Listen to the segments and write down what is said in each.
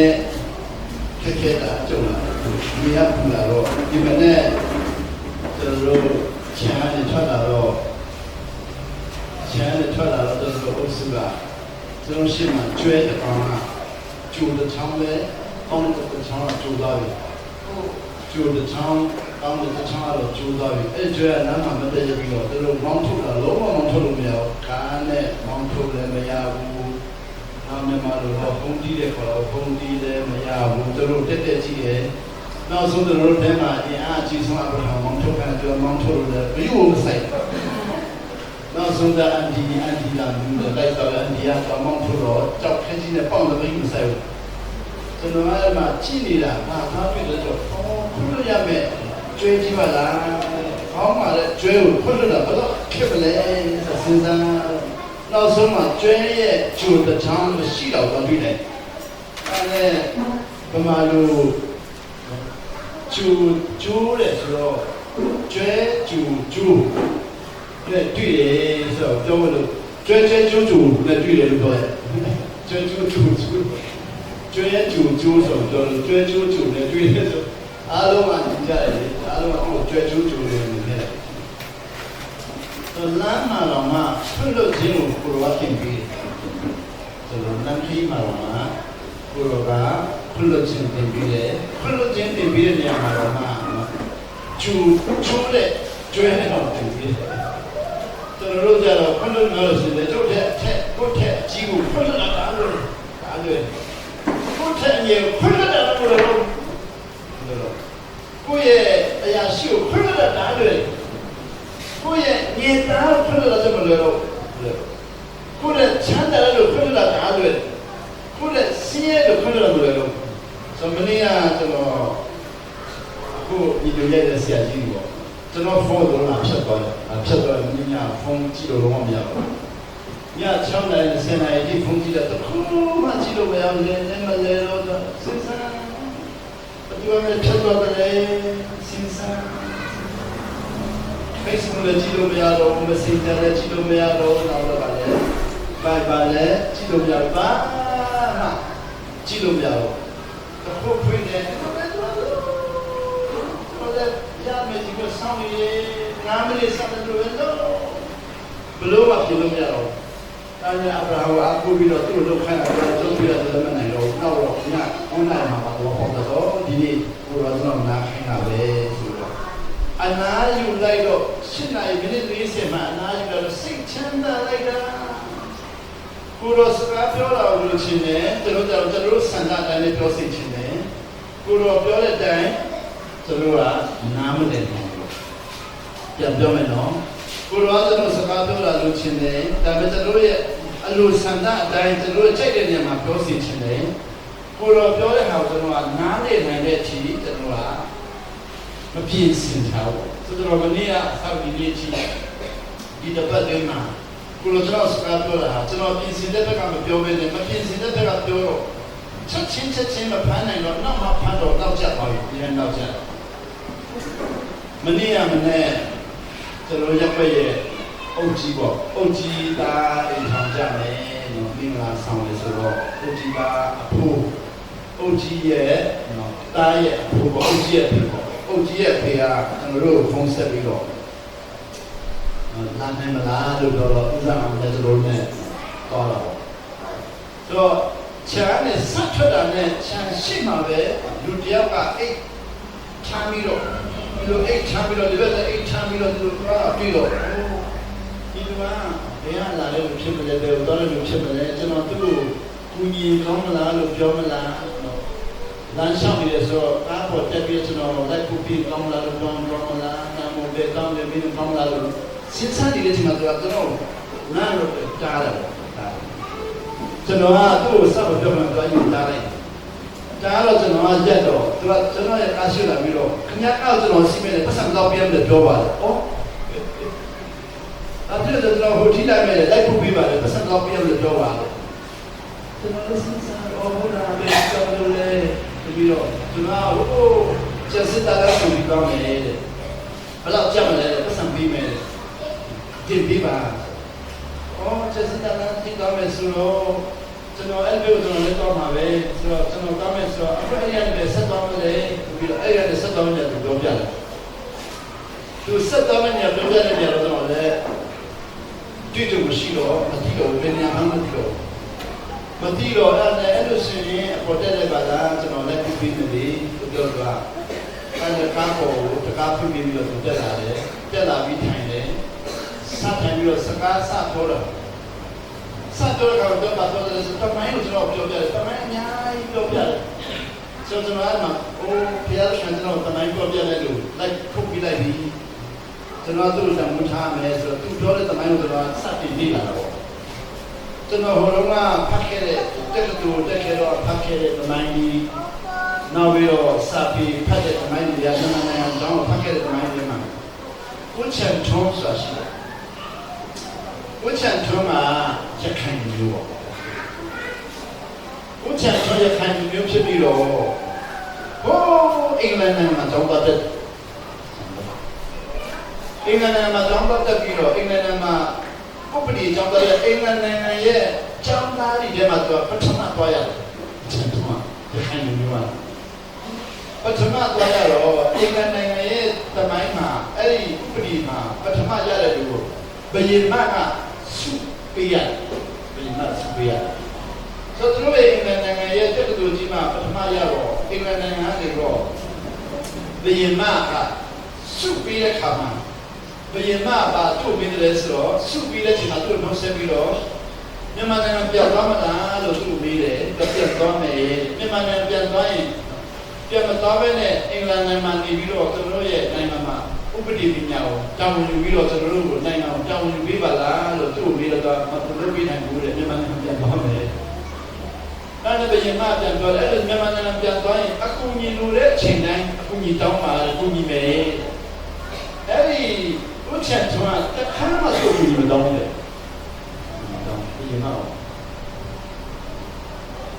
ည်းခက်ခဲတာကြုံလာမြေရပူလာတော့ဒီမနေ့ကျွန်တော်တို့ချမ်းနဲ့ထွက်လာတော့ကျွန်တော်တို့အုပ်စုကကျွန်တော်ရှင်းမှာကျွဲတကောင်ကကျိုးတစ်ချောင်းပဲအောင်းတစ်ချောင်းကကျိုးသွားပြီကျိုးတစ်ချောင်းအောင်းတစ်ချောင်းကတော့ကျိုးသွားပြီအဲ့ကျွဲကနားမှာမတည့်ရပြီးတော့သူတို့မောင်းထုတ်တာလုံးဝမောင်းထုတ်လို့မရဘူးကားနဲ့မောင်းထုတ်လည်းမရဘူးနောက်မြန်မာလိုတော့ဖုံးတီးတဲ့ခေါ်တော့ဖုံးတီးလည်းမရဘူးသူတို့တက်တက်ကြည့်တယ်နောက်ဆုံးသူတို့တဲမှာအင်အားကြီးဆုံးအပ္ပဟာမောင်းထုတ်ခံကြောမောင်းထုတ်လို့လည်းဘယ်လိုမဆိုင်နောက်ဆုံးတဲ့အန်ဒီလာမျိုးလိုက်တော့အန်ဒီကတော့မောင်းထုတ်တော့ကြောက်ခင်းကြီးနဲ့ပေါက်လို့မဆိုင်ဘူးကျွန်တော်အဲ့မှာကြည့်နေတာထားပြီးတော့ခွလို့ရမယ်ကျွဲကြီးပါလားခေါင်းမှာလည်းကျွဲကိုခွလို့တာဘယ်တော့ဖြစ်မလဲစဉ်းစားနောက်ဆုံးမှာကျွဲရဲ့ဂျိုတစ်ချောင်းမရှိတော့တော့တွေ့တယ်အဲ့ဒါဗမာလိုဂျိုတဲ့ဆိုတော့ကျွဲဂျိုနဲ့တွေ့တယ်ဆိုတော့ပြောလို့ကျွဲဂျိုနဲ့တွေ့တယ်လို့ပြောတယ်ကျွဲဂျိုကျွဲဂျိုဆိုတော့ကျွဲဂျိုနဲ့တွေ့တယ်ဆိုအားလုံးကကြည့်ကြတယ်အားလုံးကကျွဲဂျိုတွေနေတယ်လမ်းမှာတော့မှဖွင့်လို့ခြင်းကိုကိုရောတင်ပြီးဆိုတော့လမ်းခီးမှာတော့မှကိုရောကဖွင့်လို့ခြင်းတင်ပြီးတယ်ဖွင့်လို့ခြင်းတင်ပြီးတဲ့နေရာမှာတော့မှချိုးတဲ့ကျွဲနဲ့တော့တင်ပြီးတယ်ကျွန်တော်တို့ကြတော့ဖွင့်လို့လို့ရှိတယ်တို့တဲ့ကိုထက်ကြီးကိုဖွင့်လို့တာလို့ကိုထက်ရေဖွင့်လို့တာလို့ကိုရဲ့အရာရှိကိုဖွင့်လို့တာလို့ကိုရဲ့ညင်သားဖွင့်လို့တာမလို့ကိုရဲ့ချမ်းသာလို့ဖွင့်လို့တာလို့ကိုရဲ့စင်းရဲလို့ဖွင့်လို့တာမလို့ဆိုမနေ့ကကျွန်တော်အခုဒီလိုရတဲ့ဆရာကြီးကိုကျွန်တော်ဖုန်းတော့ဖြတ်သွားညညဖုန်းကြည့်လို့တော့မရဘူးည6နာရီ10နာရီဒီဖုန်းကြည့်တဲ့ခုမှကြည့်လို့မရဘူးလေမလဲတော့စဉ်းစားဒီမှာဖြတ်သွားတယ်စဉ်းစား Facebook လည်းကြည့်လို့မရတော့ Messenger လည်းကြည့်လို့မရတော့နောက်တော့ပါလေ Viber လည်းကြည့်လို့မရပါကြည့်လို့မရတော့အခုဖွင့်တယ်ဘာလဲရမယ်ဒီကဆောင်းရည်နာမည်ဆက်တယ်လို့ဘလို့မဖြစ်လို့မရတော့ဒါနဲ့အဗရာဟိုအခုပြီးတော့သူ့လောက်ခိုင်းတာတော့ပြီးတော့လည်းမနိုင်တော့နောက်တော့ည online မှာတော့ဟောတော့ဒီနေ့ကိုရောကျွန်တော်နားခိုင်းတာပဲဆိုတော့အနာယူလိုက်တော့7 နာရီမိနစ်30မှာအနာယူတော့စိတ်ချမ်းသာလိုက်တာကိုရောစကားပြောတာလို့ချင်းတယ်ကျွန်တော်ဆန္ဒတိုင်းနဲ့ပြောစိတ်ချင်းတယ်ကိုရောပြောတဲ့အတိုင်းကျွန်တော်ကနားမလည်ဘူးပြန်ပြောမယ်နော်ကိုရောကျွန်တော်စကားပြောတာလို့ချင်းတယ်ဒါပေမဲ့ကျွန်တော်ရဲ့အလိုဆန္ဒအတိုင်းကျွန်တော်ကြိုက်တဲ့နေရာမှာပြောစီချင်းတယ်ကိုရောပြောတဲ့ဟာကိုကျွန်တော်ကနားလည်နိုင်တဲ့အထိကျွန်တော်ကမပြင်းစင်ထားဘူးဆိုတော့မနေ့ကဆောက်ဒီနေ့ကြည့်ဒီတပတ်လေးမှာကိုလိုကျွန်တော်စကားပြောတာကျွန်တော်ပြင်ဆင်တဲ့ဘက်ကမပြောဘဲနဲ့မပြင်ဆင်တဲ့ဘက်ကပြောတော့ချက်ချင်းမဖမ်းနိုင်တော့နောက်မှဖမ်းတော့နောက်ကျသွားပြီပြန်နောက်ကျမနေ့ကမနေ့ကျွန်တော်ရပ်ပဲ့ရဲ့အုတ်ကြီးပေါ့အုတ်ကြီးသားအိမ်ထောင်ကြမယ်နော်မင်္ဂလာဆောင်လေဆိုတော့အုတ်ကြီးကအဖိုးအုတ်ကြီးရဲ့နော်တားရဲ့အဖိုးပေါ့အုတ်ကြီးရဲ့ဖေပေါ့အုတ်ကြီးရဲ့ဖေကကျွန်တော်တို့ဖုန်းဆက်ပြီးတော့နားနိုင်မလားလို့ပြောတော့ဥစ္စာအောင်လည်းကျွန်တော်နဲ့တော့တော့ဆိုတော့ခြံနဲ့ဆက်ထွက်တာနဲ့ခြံရှိမှာပဲလူတယောက်ကအိတ်ချမ်းပြီးတော့ဒီလိုအိတ်ချမ်းပြီးတော့ဒီဘက်အိတ်ချမ်းပြီးတော့ဒီလိုပြီးတော့ဒီလိုကဘယ်ဟာလာလဲလို့ဖြစ်မလဲဘယ်တော့လဲလို့ဖြစ်မလဲကျွန်တော်သူ့ကိုကူညီကောင်းမလားလို့ပြောမလားလမ်းလျှောက်နေတယ်ဆိုတော့ကားပေါ်တက်ပြီးကျွန်တော်လိုက်ဖို့ပြီးကောင်းလားလို့ပြောမလားနာမဘယ်ကောင်းလဲမင်းကောင်းလားလို့စဉ်းစားနေတဲ့အချိန်မှာကျွန်တော်နားလို့တားတယ်ကျွန်တော်ကသူ့ကိုစပ်ပြောမှတော့ယူတားလိုက်ဒါတော့ကျွန်တော်ရက်တော့သူကကျွန်တော်ရဲ့ကားရှိလာပြီးတော့ခင်ဗျားကောက်ကျွန်တော်စီးမယ်ပတ်စံတော့ပြန်တယ်ပြောပါတယ်။ဩအဲ့ဒါကျွန်တော်ဟိုထိလိုက်မယ်လိုက်ဖို့ပြီးပါတယ်ပတ်စံတော့ပြန်တယ်ပြောပါတယ်။ကျွန်တော်စဉ်းစားတော့ဟိုလာပဲကျွန်တော်လည်းပြီးတော့ကျွန်တော်ဟိုကျန်စစ်တာလည်းဆိုပြီးကောင်းတယ်တဲ့။ဘယ်တော့ကြမ်းလဲပတ်စံပြီးမယ်တင်ပြီးပါ။ဩကျန်စစ်တာလည်းတင်ကောင်းမယ်ဆိုတော့ ကျွန်တော်အဲ့လိုကျွန်တော်လည်းတော့မှာပဲဆိုတော့ကျွန်တော်တောင်းမယ်ဆိုတော့အခုအဲ့ရတဲ့ဆက်တောင်းမယ်ပြီးတော့အဲ့ရတဲ့ဆက်တောင်းမယ်သူပြောပြတယ်သူဆက်တောင်းမယ်ပြောပြတယ်ကြတော့ကျွန်တော်လည်းတွေ့တယ်မရှိတော့မသိတော့ဘယ်နေရာမှမသိတော့အဲ့လိုဆိုရင်အပေါ်တက်တဲ့ဘာသာကျွန်တော်လည်းပြီးနေပြီသူပြောတာအဲ့ဒါကားပေါ်ကိုတကားပြပြီးတော့သူတက်လာတယ်တက်လာပြီးထိုင်တယ်စထိုင်ပြီးတော့စကားစပြောတော့စတော့ကတော့တော့တယ်တမိုင်းကိုကျွန်တော်ပြောပြတယ်တမိုင်းအများကြီးပြောပြတယ်ဆိုတော့ကျွန်တော်ကအိုးဖျားရှင်ကျွန်တော်တမိုင်းပြောပြတယ်လို့လိုက်ခုတ်ပြလိုက်ပြီးကျွန်တော်တို့ကမူထားမယ်ဆိုတော့သူပြောတဲ့တမိုင်းကိုကျွန်တော်စတင်နေလာတော့ကျွန်တော်ဟိုတော့ကဖတ်ခဲ့တဲ့တက်ခဲ့တော့ဖတ်ခဲ့တဲ့တမိုင်းကြီးနောက်ပြီးတော့စပြီးဖတ်တဲ့တမိုင်းတွေရကျွန်တော်နိုင်ငံတောင်းဖတ်ခဲ့တဲ့တမိုင်းတွေမှာကိုချန်ထုံးဆိုတာရှိတယ်ကိုချန်ထုံးမှာရခိုင်မျိုးပေါ့ကိုချန်ထုံးရခိုင်မျိုးဖြစ်ပြီးတော့ဟိုးအင်္ဂလန်နိုင်ငံမှာတောင်းပတ်တဲ့အင်္ဂလန်နိုင်ငံမှာတောင်းပတ်တက်ပြီးတော့အင်္ဂလန်နိုင်ငံမှာပုပ္ပတိကျောင်းသားရဲ့အင်္ဂလန်နိုင်ငံရဲ့ကျောင်းသားတွေထဲမှာသူကပထမသွားရတယ်ချန်ထုံးရခိုင်မျိုးပါပထမသွားရတော့အင်္ဂလန်နိုင်ငံရဲ့တမိုင်းမှာအဲ့ဒီဥပဒေမှာပထမရတဲ့လူကိုဘယင်မကစုပေးရတယ်ဘယင်မစုပေးရတယ်ဆိုတော့သူတို့အင်္ဂလန်နိုင်ငံရဲ့တက္ကသိုလ်ကြီးမှာပထမရတော့အင်္ဂလန်နိုင်ငံကနေတော့ဘယင်မကစုပေးတဲ့ခါမှာဘယင်မပါထုတ်ပေးတယ်ဆိုတော့စုပေးတဲ့ချိန်မှာသူတို့နှုတ်ဆက်ပြီးတော့မြန်မာနိုင်ငံပြန်သွားမလားလို့သူမေးတယ်ပြန်သွားမယ်မြန်မာနိုင်ငံပြန်သွားရင်ပြန်မသွားဘဲနဲ့အင်္ဂလန်နိုင်ငံမှာနေပြီးတော့ကျွန်တော်ရဲ့နိုင်ငံမှာဥပဒေပညာကိုတောင်းယူပြီးတော့ကျွန်တော်တို့ကိုနိုင်ငံကိုတောင်းယူပေးပါလားလို့သူ့မေးတော့မသူတို့ပြည်နိုင်ဘူးတဲ့မြန်မာနိုင်ငံပြန်သွားမယ်။အဲ့ဒါပဲမြန်မာပြန်သွားတယ်အဲ့ဒါမြန်မာနိုင်ငံပြန်သွားရင်အကူအညီလိုတဲ့အချိန်တိုင်းအကူအညီတောင်းပါအကူအညီမယ်။အဲ့ဒီဥချန်ထွန်းကတခါမှသူ့အကူအညီမတောင်းဘူးလေ။တောင်းပြီးမှ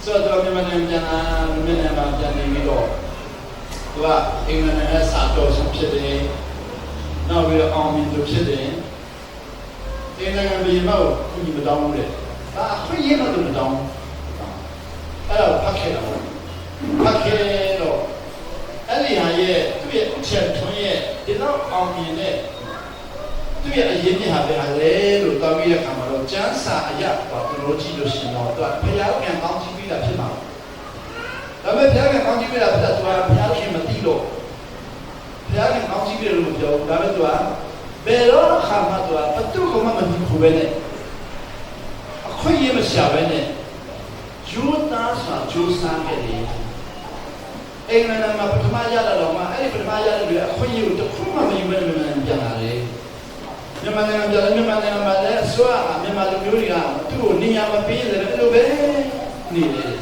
ဆိုတော့မြန်မာနိုင်ငံပြန်လာမြန်မာနိုင်ငံပြန်နေပြီးတော့သူကအင်္ဂလန်နဲ့စာတော်ဆုံးဖြစ်တယ်။နောက်ပြီးတော့အောင်မြင်သူဖြစ်တယ်။အင်္ဂလန်ပြည်မှာကိုကြီးမတောင်းဘူးလေ။ဒါအခွင့်အရေးမှသူမတောင်းဘူး။အဲ့တော့ဖတ်ခဲ့တာပေါ့။ဖတ်ခဲ့တော့အဲ့ဒီဟာရဲ့သူ့ရဲ့အချက်ထွန်းရဲ့ဒီတော့အောင်မြင်တဲ့သူ့ရဲ့အရေးမြစ်ဟာပဲလေလို့တောင်းပြီးတဲ့အခါမှာတော့ကျမ်းစာအရာပေါ့သူတို့ကြည့်လို့ရှိရင်တော့သူကဘုရားကံကောင်းချီးပြီးတာဖြစ်မှာဒါပေမဲ့ဘုရားကံကောင်းချီးပြီးတာဖြစ်တာသူကဘုရားခင်မသိတော့ဘုရားကံကောင်းချီးပြီးတယ်လို့မပြောဘူးဒါပေမဲ့သူကဘယ်တော့ခါမှသူကဘသူ့ကမှမသိဘူးပဲနဲ့အခွင့်အရေးမရှာပဲနဲ့ယူသားစာဂျိုးစားခဲ့တယ်အင်္ဂလန်မှာပထမရလာတော့မှအဲ့ဒီပထမရတဲ့လူအခွင့်အရေးကိုတစ်ခုမှမယူဘဲနဲ့ပြန်လာတယ်မြန်မာနိုင်ငံပြည်မြန်မာနိုင်ငံမှာလည်းအစိုးရမြန်မာလူမျိုးတွေကသူ့ကိုနေရာမပေးတယ်အဲ့လိုပဲနေတယ်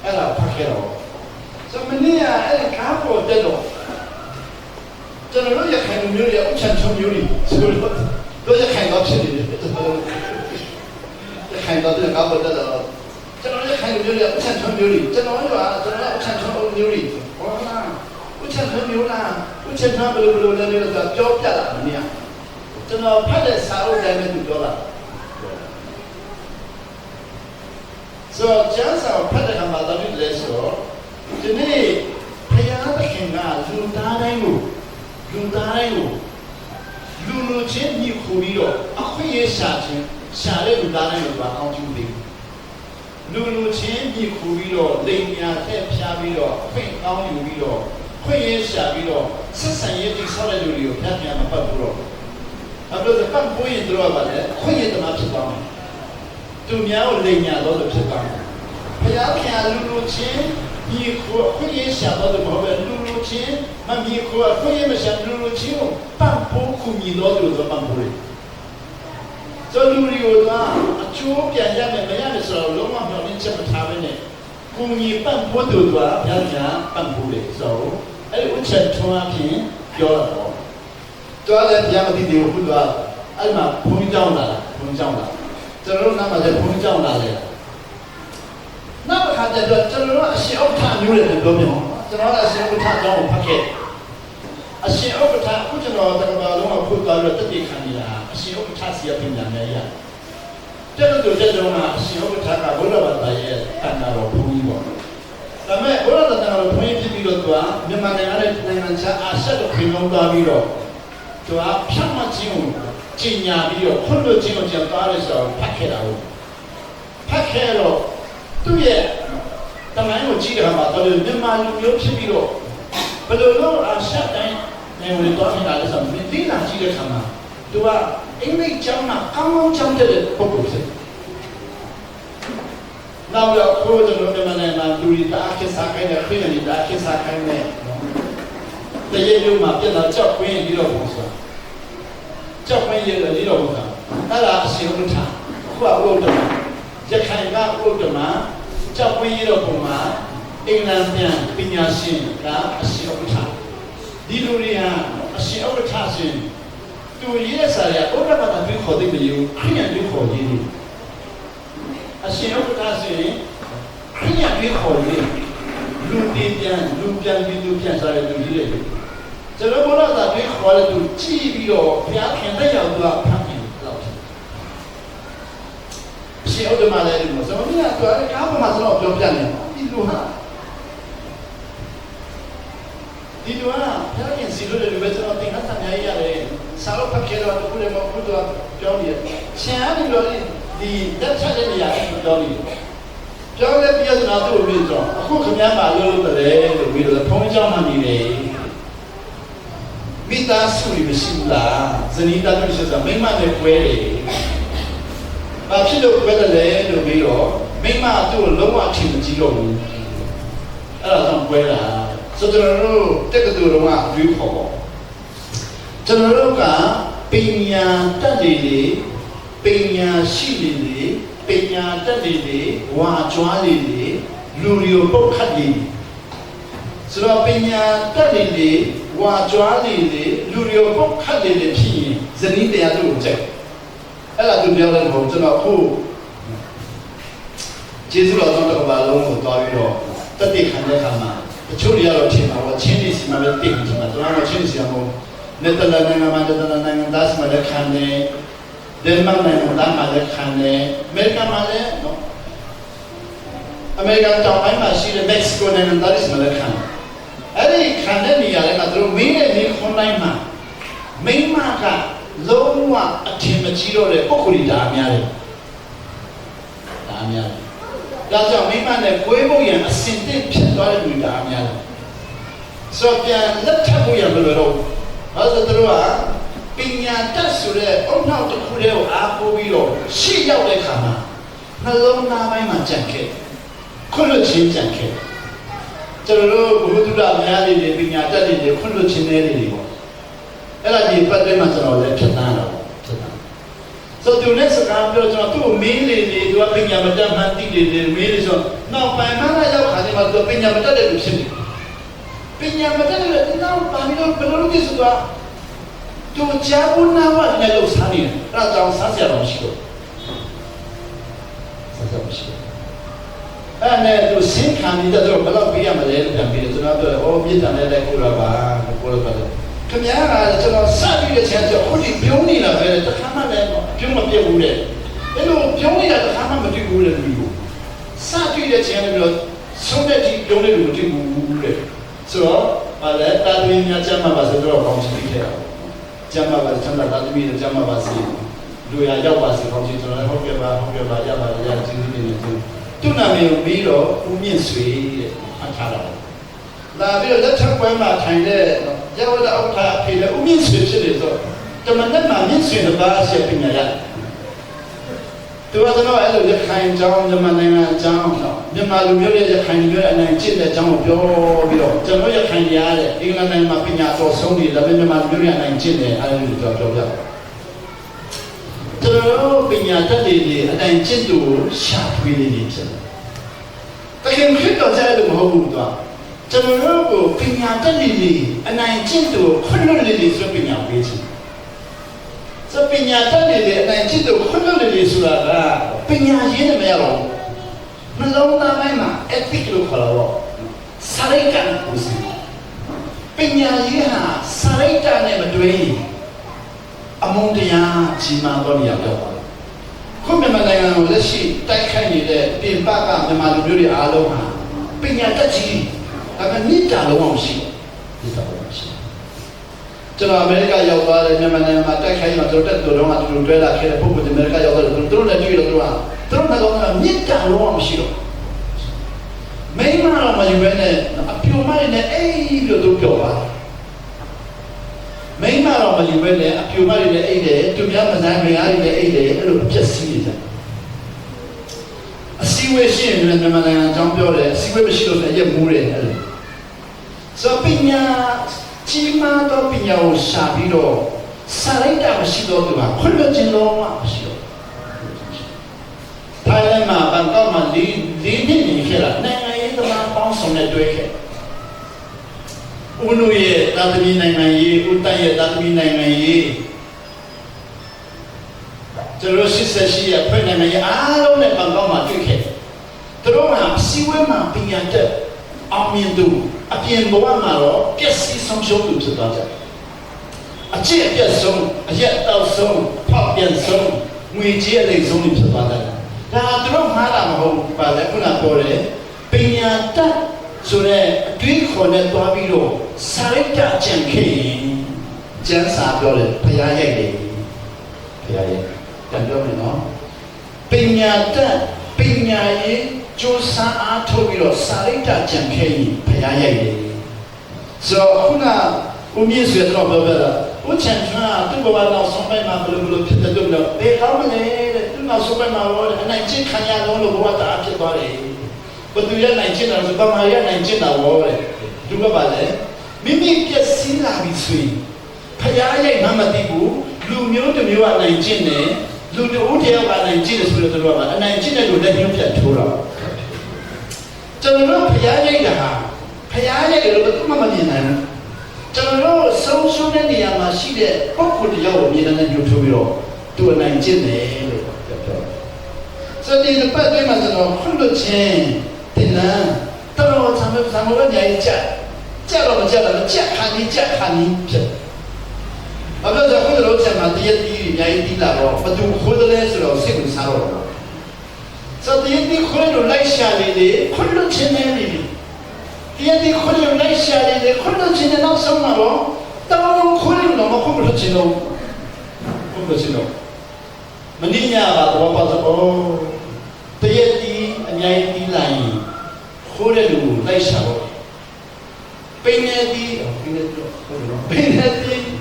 အဲ့ဒါဖတ်ခဲ့တော့ဆိုမနေ့ကအဲ့ဒီကားပေါ်တက်တော့ကျွန်တော်တို့ရခိုင်လူမျိုးတွေအချမ်းချုံမျိုးတွေဆိုတော့ရခိုင်တော့ဖြစ်နေတယ်ရခိုင်တော့ကားပေါ်တက်တော့ကျွန်တော်ရခိုင်လူမျိုးတွေအချမ်းချုံမျိုးတွေကျွန်တော်တို့ကအချမ်းချုံမျိုးတွေဟောလားအချမ်းချုံမျိုးလားအချမ်းချုံဘယ်လိုလဲလို့ပြောပြတာမနေ့ကကျွန်တော်ဖတ်တဲ့စာအုပ်တိုင်းပဲသူပြောတာဆိုတော့ကျမ်းစာဖတ်တဲ့အခါမှာတော့ဒီလေဆိုတော့ဒီနေ့ဘုရားသခင်ကလူသားတိုင်းကိုလူလူချင်းညီခုပြီးတော့အခွင့်အရေးရှာတဲ့လူသားတိုင်းကိုပါကောင်းချီးပေးလူချင်းညီခုပြီးတော့လိမ်ညာထက်ဖြားပြီးတော့အခွင့်ကောင်းယူပြီးတော့ခွင့်ရရှာပြီးတော့ဆက်ဆံရေးတိဆောက်တဲ့လူတွေကိုဖျက်ပြန်မပတ်ဘူးတော့အခုတော့ပတ်ပွင့်တို့ပါလေခွင့်ရတမဖြစ်သွားမယ်သူများကိုလိမ်ညာတော့ဖြစ်သွားမယ်ဘုရားခင်လူချင်းဒီခွင့်ရရှာတော့မဟုတ်ပဲလူချင်းမမီခွင့်ရမရှာလူချင်းကိုပတ်ဖို့ခုမြည်တော့လို့ပတ်ဖို့လေဆိုလူတွေကိုကအချိုးပြန်ရမယ်မရမယ်ဆိုတော့လုံးဝမျှော်လင့်ချက်မထားဘဲနဲ့ခုမြည်ပတ်ဖို့တို့ကဘုရားခင်ပတ်ဖို့လေဆိုတော့အဲ့ဒီဥချက်ထွန်းအဖြစ်ပြောတာပေါ့တွားလည်းတရားမသိသေးဘူးခုကအဲ့မှာဘုန်းကြီးကျောင်းလာကျွန်တော်တို့နားမှာလည်းဘုန်းကြီးကျောင်းလာလေနောက်တစ်ခါကျတော့ကျွန်တော်တို့အရှင်ဥက္ကဋ္ဌမျိုးတွေပြောပြအောင်ကျွန်တော်ကအရှင်ဥက္ကဋ္ဌကျောင်းကိုဖတ်ခဲ့အရှင်ဥက္ကဋ္ဌအခုကျွန်တော်တက္ကသိုလ်လုံးကဖုတ်သွားပြီးတက်တည်ခံနေတာအရှင်ဥက္ကဋ္ဌစီရပညာနဲ့ရ တက်တော့တက်တော့မှအရှင်ဥပ္ပထာကဘုရားဘာသာရဲ့တန်တာတော်ဘုန်းကြီးပေါ့ဒါမဲ့ဘုရားတန်တာတော်ဘုန်းကြီးဖြစ်ပြီးတော့သူကမြန်မာနိုင်ငံနဲ့နိုင်ငံခြားအာရှတို့ခင်လုံးသွားပြီးတော့သူကဖြတ်မှချင်းကိုကျင်ညာပြီးတော့ခွင့်လွှတ်ခြင်းကိုကြောက်သွားတယ်ဆိုတော့ဖတ်ခဲ့တာဟုတ်ဖတ်ခဲ့တော့သူ့ရဲ့တမိုင်းကိုကြည့်တဲ့အခါမှာတော်တော်မြန်မာလူမျိုးဖြစ်ပြီးတော့ဘယ်လိုလုပ်အာရှတိုင်းနိုင်ငံတွေတော့နေတာလဲဆိုတော့ဒီလာကြည့်တဲ့အခါမှာသူကအင်္ဂလိပ်ကျောင်းမှာကောင်းကောင်းကျောင်းတက်တဲ့ပုဂ္ဂိုလ်ဖြစ်နောက်တော့ကိုယ်တို့မြန်မာနိုင်ငံမှာလူတွေတားခေစားခိုင်းတဲ့ခရီးတွေတားခေစားခိုင်းတဲ့တရေမျိုးမှာပြတ်လာကြောက်ခွင်းပြီးတော့ဘုရားကြောက်ခွင်းရတဲ့ပြီးတော့ဘုရားအဲ့ဒါအရှင်ဥထခုကဘုရားရခိုင်ကဘုရားကြောက်ခွင်းရတော့ပုံမှာအင်္ဂလန်ပြန်ပညာရှင်ကအရှင်ဥထဒီလူတွေဟာအရှင်ဥထရှင်သူရေးတဲ့စာရဘုရားဘာသာပြီးခေါ်တဲ့မျိုးခရိယန်ပြီးခေါ်ရေးတယ်အရှင်ဥပ္ပဒါဆိုရင်ခရိယာပြေခေါ်ရည်လူပြန်ပြီးလူပြန်စားတဲ့သူကြီးတွေကျွန်တော်ဘုရားသာပြေခေါ်တဲ့သူကြည့်ပြီးတော့ဘုရားခင်တဲ့ရောက်သူကဖတ်ပြီးတော့အရှင်ဥဒ္ဓမလည်းဒီမှာကျွန်တော်မြတ်တော်ကားပေါ်မှာကျွန်တော်ပြောပြနေဒီလူဟာဘုရားခင်စီလို့လည်းပဲကျွန်တော်သင်္ကန်းစာများရတယ်စာလို့ဖတ်ခဲ့တော့ဘုရားမဟုတ်တော့ပြောနေတယ်ဆရာကပြောတယ်ဒီတက်ချက်တဲ့နေရာကိုပြောနေတယ်ပြောတဲ့ပြဿနာတို့ပြီးတော့အခုခင်ဗျားပါလို့တယ်လို့ပြီးတော့ဖုန်းကြောင်းမှနေတယ်မိသားစုမရှိဘူးလားဇနီးသားတို့ရှိစားမိမနဲ့ပွဲတယ်ဘာဖြစ်လို့ပွဲတယ်လဲလို့ပြီးတော့မိမတို့လုံးဝအထင်မကြီးတော့ဘူးအဲ့ဒါကြောင့်ပွဲတာဆိုတော့တက်ကတူတော့ကယူခေါ်ပေါ့ကျွန်တော်တို့ကပညာတတ်တယ်လေပညာရှိတယ်လေပညာတတ်တယ်လေဝါကြွားတယ်လေလူတွေကိုပုတ်ခတ်တယ်ဆိုတော့ပညာတတ်တယ်လေဝါကြွားတယ်လေလူတွေကိုပုတ်ခတ်တယ်လေဖြစ်ရင်ဇနီးတရားတို့ကိုကြိုက်အဲ့ဒါသူပြောတဲ့ဘုံကျွန်တော်ခုကျေးဇူးတော်ဆုံးတစ်ပါးလုံးကိုတွားပြီးတော့တတိခံတဲ့အခါမှာတချို့တွေကတော့ထင်ပါတော့ချင်းနေစီမှာပဲတည်နေမှာကျွန်တော်ကချင်းနေစီမှာနယ်သာလန်နိုင်ငံမှာနယ်သာလန်နိုင်ငံသားစီမှာလည်းခံတယ်ဒန်မတ်နိုင်ငံသားမှာလည်းခံတယ်အမေရိကန်မှာလည်းနော်အမေရိကန်တောင်ပိုင်းမှာရှိတဲ့မက္ကဆီကိုနိုင်ငံသားစီမှာလည်းခံတယ်အဲ့ဒီခံတဲ့နေရာတွေကသူတို့မင်းနဲ့နေခွန်တိုင်းမှာမိန်းမကလုံးဝအထင်မကြီးတော့တဲ့ပုဂ္ဂိုလ်ဒါအများတယ်ဒါအများတယ်ဒါကြောင့်မိမနဲ့ကိုယ်ဖို့ရန်အစင်တစ်ဖြစ်သွားတဲ့လူဒါအများတယ်ဆိုပြန်လက်ထပ်ဖို့ရမလို့တော့ဘာလို့သူတို့ကပညာတတ်ဆိုတဲ့အုံနောက်တစ်ခုတည်းကိုအားကိုးပြီးတော့ရှေ့ရောက်တဲ့ခါမှာနှလုံးသားပိုင်းမှာကြံခဲ့ခွင့်လွှတ်ခြင်းကြံခဲ့ကျွန်တော်တို့ဘုသူဒ္ဓများလေးတွေပညာတတ်တွေခွင့်လွှတ်ခြင်းတွေပေါ့အဲ့ဒါဒီပတ်သက်မှကျွန်တော်လည်းဖြစ်သားတော့ဖြစ်သားဆိုတော့ဒီစကားပြောကျွန်တော်သူ့မင်းလေးတွေသူကပညာမတတ်မှန်းသိတယ်လေမင်းလေးဆိုတော့ပိုင်မလာရောက်ခါနေမှာသူပညာမတတ်တဲ့လူဖြစ်နေပညာမတတ်တဲ့လူတော့ပါမလို့ဘယ်လိုလုပ်ကြည့်ဆိုတာသူကြားဘူးနာဝနဲ့လို့စားနေတယ်အဲ့ဒါကြောင့်စားစရာတော့မရှိတော့စားစရာမရှိတော့အဲ့နဲ့သူစင်ခံနေတဲ့တော့ဘယ်တော့ပြရမလဲလို့ပြန်ပြီးတော့ကျွန်တော်ပြောအော်မြေတံနဲ့လိုက်ကိုလာပါကိုလာပါတယ်ခင်ဗျားကကျွန်တော်စပြီးတဲ့ချက်တော့ဟိုဒီပြုံးနေတာပဲတခါမှလည်းပြုံးမပြတ်ဘူးတဲ့အဲ့လိုပြုံးနေတာတခါမှမတွေ့ဘူးလေလူကိုစပြီးတဲ့ချက်လည်းပြောဆုံးတဲ့ဒီပြုံးနေလို့မတွေ့ဘူးတဲ့ဆိုတော့ဗာလဲတာသမီးများကျမ်းမှာပါဆိုတော့ကောင်းချင်ခဲ့တာကျမ်းမှာပါချမ်းသာတာသမီးတို့ကျမ်းမှာပါစီလူရရောက်ပါစေကောင်းချင်ကျွန်တော်ဟုတ်ကဲ့ပါရပါရကျေးဇူးတင်နေသူသူ့နာမည်ကိုပြီးတော့ဦးမြင့်ဆွေတဲ့အထားတာလာပြီးတော့လက်ထပ်ပွဲမှာထိုင်တဲ့ရဝဒအောက်ထားအဖေလည်းဦးမြင့်ဆွေဖြစ်နေတော့တမန်နဲ့မှမြင့်ဆွေတစ်ပါးဆက်ပညာရသူကတော့အဲ့လိုရခိုင်ကျောင်းမြန်မာနိုင်ငံကျောင်းတော့မြန်မာလူမျိုးရဲ့ရခိုင်လူမျိုးအနိုင်ကျင့်တဲ့ကျောင်းကိုပြောပြီးတော့ကျွန်တော်ရခိုင်ရားတဲ့အင်္ဂလန်နိုင်ငံမှာပညာတော်ဆုံးနေတယ်မြန်မာလူမျိုးရဲ့အနိုင်ကျင့်တဲ့အဲ့လိုပြောပြကျွန်တော်ပညာတတ်တွေအနိုင်ကျင့်သူရှာဖွေနေတယ်ဖြစ်တယ်တကယ်ခက်တော့ကြတယ်မဟုတ်ဘူးတော့ကျွန်တော်ကိုပညာတတ်တွေအနိုင်ကျင့်သူခွင့်လွှတ်နေတယ်ဆိုပညာပေးချင်စပညာတတ်နေတဲ့အနိုင်ကျင့်သူခွင့်လွှတ်နေတယ်ဆိုတာကပညာရင်းနဲ့မရတော့ဘူးနှလုံးသားပိုင်းမှာ ethic လို့ခေါ်တော့စာရိတ္တကိုစီပညာရင်းဟာစာရိတ္တနဲ့မတွဲအမုန်းတရားကြီးမားတော့နေရာပြောပါ ခုမြန်မာနိုင်ငံကိုလက်ရှိတိုက်ခိုက်နေတဲ့ပြင်ပကမြန်မာလူမျိုးတွေအားလုံးဟာပညာတတ်ကြီးဒါကနိတာလုံးအောင်ရှိနိတာလုံးရှိကျွန်တော်အမေရိကရောက်သွားတယ်မြန်မာနိုင်ငံမှာတိုက်ခိုက်မှာတို့တက်တော်တော့သူတို့တွဲလာခဲ့တဲ့ပုံစံအမေရိကရောက်သွားတယ်သူတို့လည်းတွေ့တော့သူတို့ကတော့နိတာလုံးအောင်ရှိတော့မိမတော်မယူဘဲနဲ့အပြိုမိုက်နဲ့အေးလို့တို့ပြောပါမိမတော်မယူဘဲနဲ့အပြိုမိုက်နဲ့အိတ်တယ်သူများမနိုင်မရည်နဲ့အိတ်တယ်အဲ့လိုပြက်စီးနေတယ်အစည်းအဝေးရှိရင်လည်းမြန်မာနိုင်ငံအကြောင်းပြောတယ်အစည်းအဝေးမရှိလို့လည်းရက်မူးတယ်အဲ့လိုဆိုပညာကြီးမားသောပညာကိုရှာပြီးတော့စာလိုက်တာမရှိတော့သူကခွင့်လွှတ်ခြင်းလုံးဝမရှိတော့ထိုင်လိုက်မှာဘန်ကောက်မှာလေးနှစ်နေခဲ့တာနိုင်ငံရေးသမားပေါင်းစုံနဲ့တွေ့ခဲ့ဦးနုရဲ့တာသမီနိုင်ငံရေးဦးတန်းရဲ့တာသမီနိုင်ငံရေးကျွန်တော်88ရဲ့ဖွဲ့နိုင်ငံရေးအားလုံးနဲ့ဘန်ကောက်မှာတွေ့ခဲ့သူတို့ကစီဝဲမှာပညာတတ်အောင်မြင်သူအပြင်ဘဝမှာတော့ပျက်စီးဆုံးရှုံးသူဖြစ်သွားကြတယ်အကျင့်အပြတ်ဆုံးအရက်တောက်ဆုံးဖောက်ပြန်ဆုံးငွေကြေးအလိမ်ဆုံးတွေဖြစ်သွားတယ်ဒါသူတို့မှားတာမဟုတ်ပါလေခုနပြောတယ်ပညာတတ်ဆိုတဲ့အတွေးခေါ်နဲ့တွားပြီးတော့စာရိတ္တကြံခဲ့ရင်ကျမ်းစာပြောတယ်ဘုရားရိုက်တယ်ဘုရားရိုက်တန်ပြောမယ်နော်ပညာတတ်ပညာရေးကျိုးစားအားထုတ်ပြီးတော့စာရိတ္တကြံခဲ့ရင်ဘုရားရိုက်တယ်ဆိုတော့ခုနဦးမြင့်ဆွေတော့ပြောပြတာဦးချန်ချာသူ့ဘဝနောက်ဆုံးပိုင်းမှာဘယ်လိုဖြစ်တယ်လို့ဘယ်ကောင်းမလဲတဲ့သူ့နောက်ဆုံးပိုင်းမှာတော့အနိုင်ကျင့်ခံရတော့လို့ဘဝတအားဖြစ်သွားတယ်ဘသူရနိုင်ကျင့်တာဆိုဘာမှရနိုင်ကျင့်တာဘောတဲ့သူကပါလေမိမိပြည့်စည်လာပြီဆိုရင်ဖရားရိုက်မှမသိဘူးလူမျိုးတစ်မျိုးကနိုင်ကျင့်တယ်လူတို့တယောက်ကနိုင်ကျင့်တယ်ဆိုတော့သူတို့ကအနိုင်ကျင့်တဲ့လူလက်ညှိုးပြတ်ထိုးတာကျွန်တော်ဖရားရိုက်တာဟာဖရားရိုက်တယ်လို့ဘယ်သူမှမမြင်နိုင်ဘူးကျွန်တော်ဆုံးရှုံးတဲ့နေရာမှာရှိတဲ့ပုဂ္ဂိုလ်တယောက်ကိုမြင်တဲ့ညှို့ထိုးပြီးတော့သူအနိုင်ကျင့်တယ်လို့ပြောတယ်။ဆိုတဲ့ပတ်သက်မှာကျွန်တော်ခွင့်လို့ချင်းတင်လာတော်ဆံမဆံမလို့ညင်ကြတော့မကြတော့ကြက်ခါနီးဖြစ်။ဘာလို့လဲဆိုတော့ကျွန်တော်တည်းတည်းညင်တီးလာတော့ဘသူခိုးတယ်ဆိုတော့စိတ်ဝင်စားတော့ဆိုတည်းတည်းခွင့်လို့လိုက်ရှာနေလေခွင့်လို့ချင်းနေနေတရားဒီခွင့်လို့လိုက်ရှာနေတယ်ခွင့်လို့ချင်းနောက်ဆုံးမှာတော့တောင်းခွင့်လို့မခွင့်လို့ချင်းတော့ခွင့်လို့ချင်းတော့မင်းညာကတော့ဘာသာတော့တရားဒီအများကြီးလိုက်ခိုးတယ်လို့လိုက်ရှာတော့ပင်နေဒီပင်နေ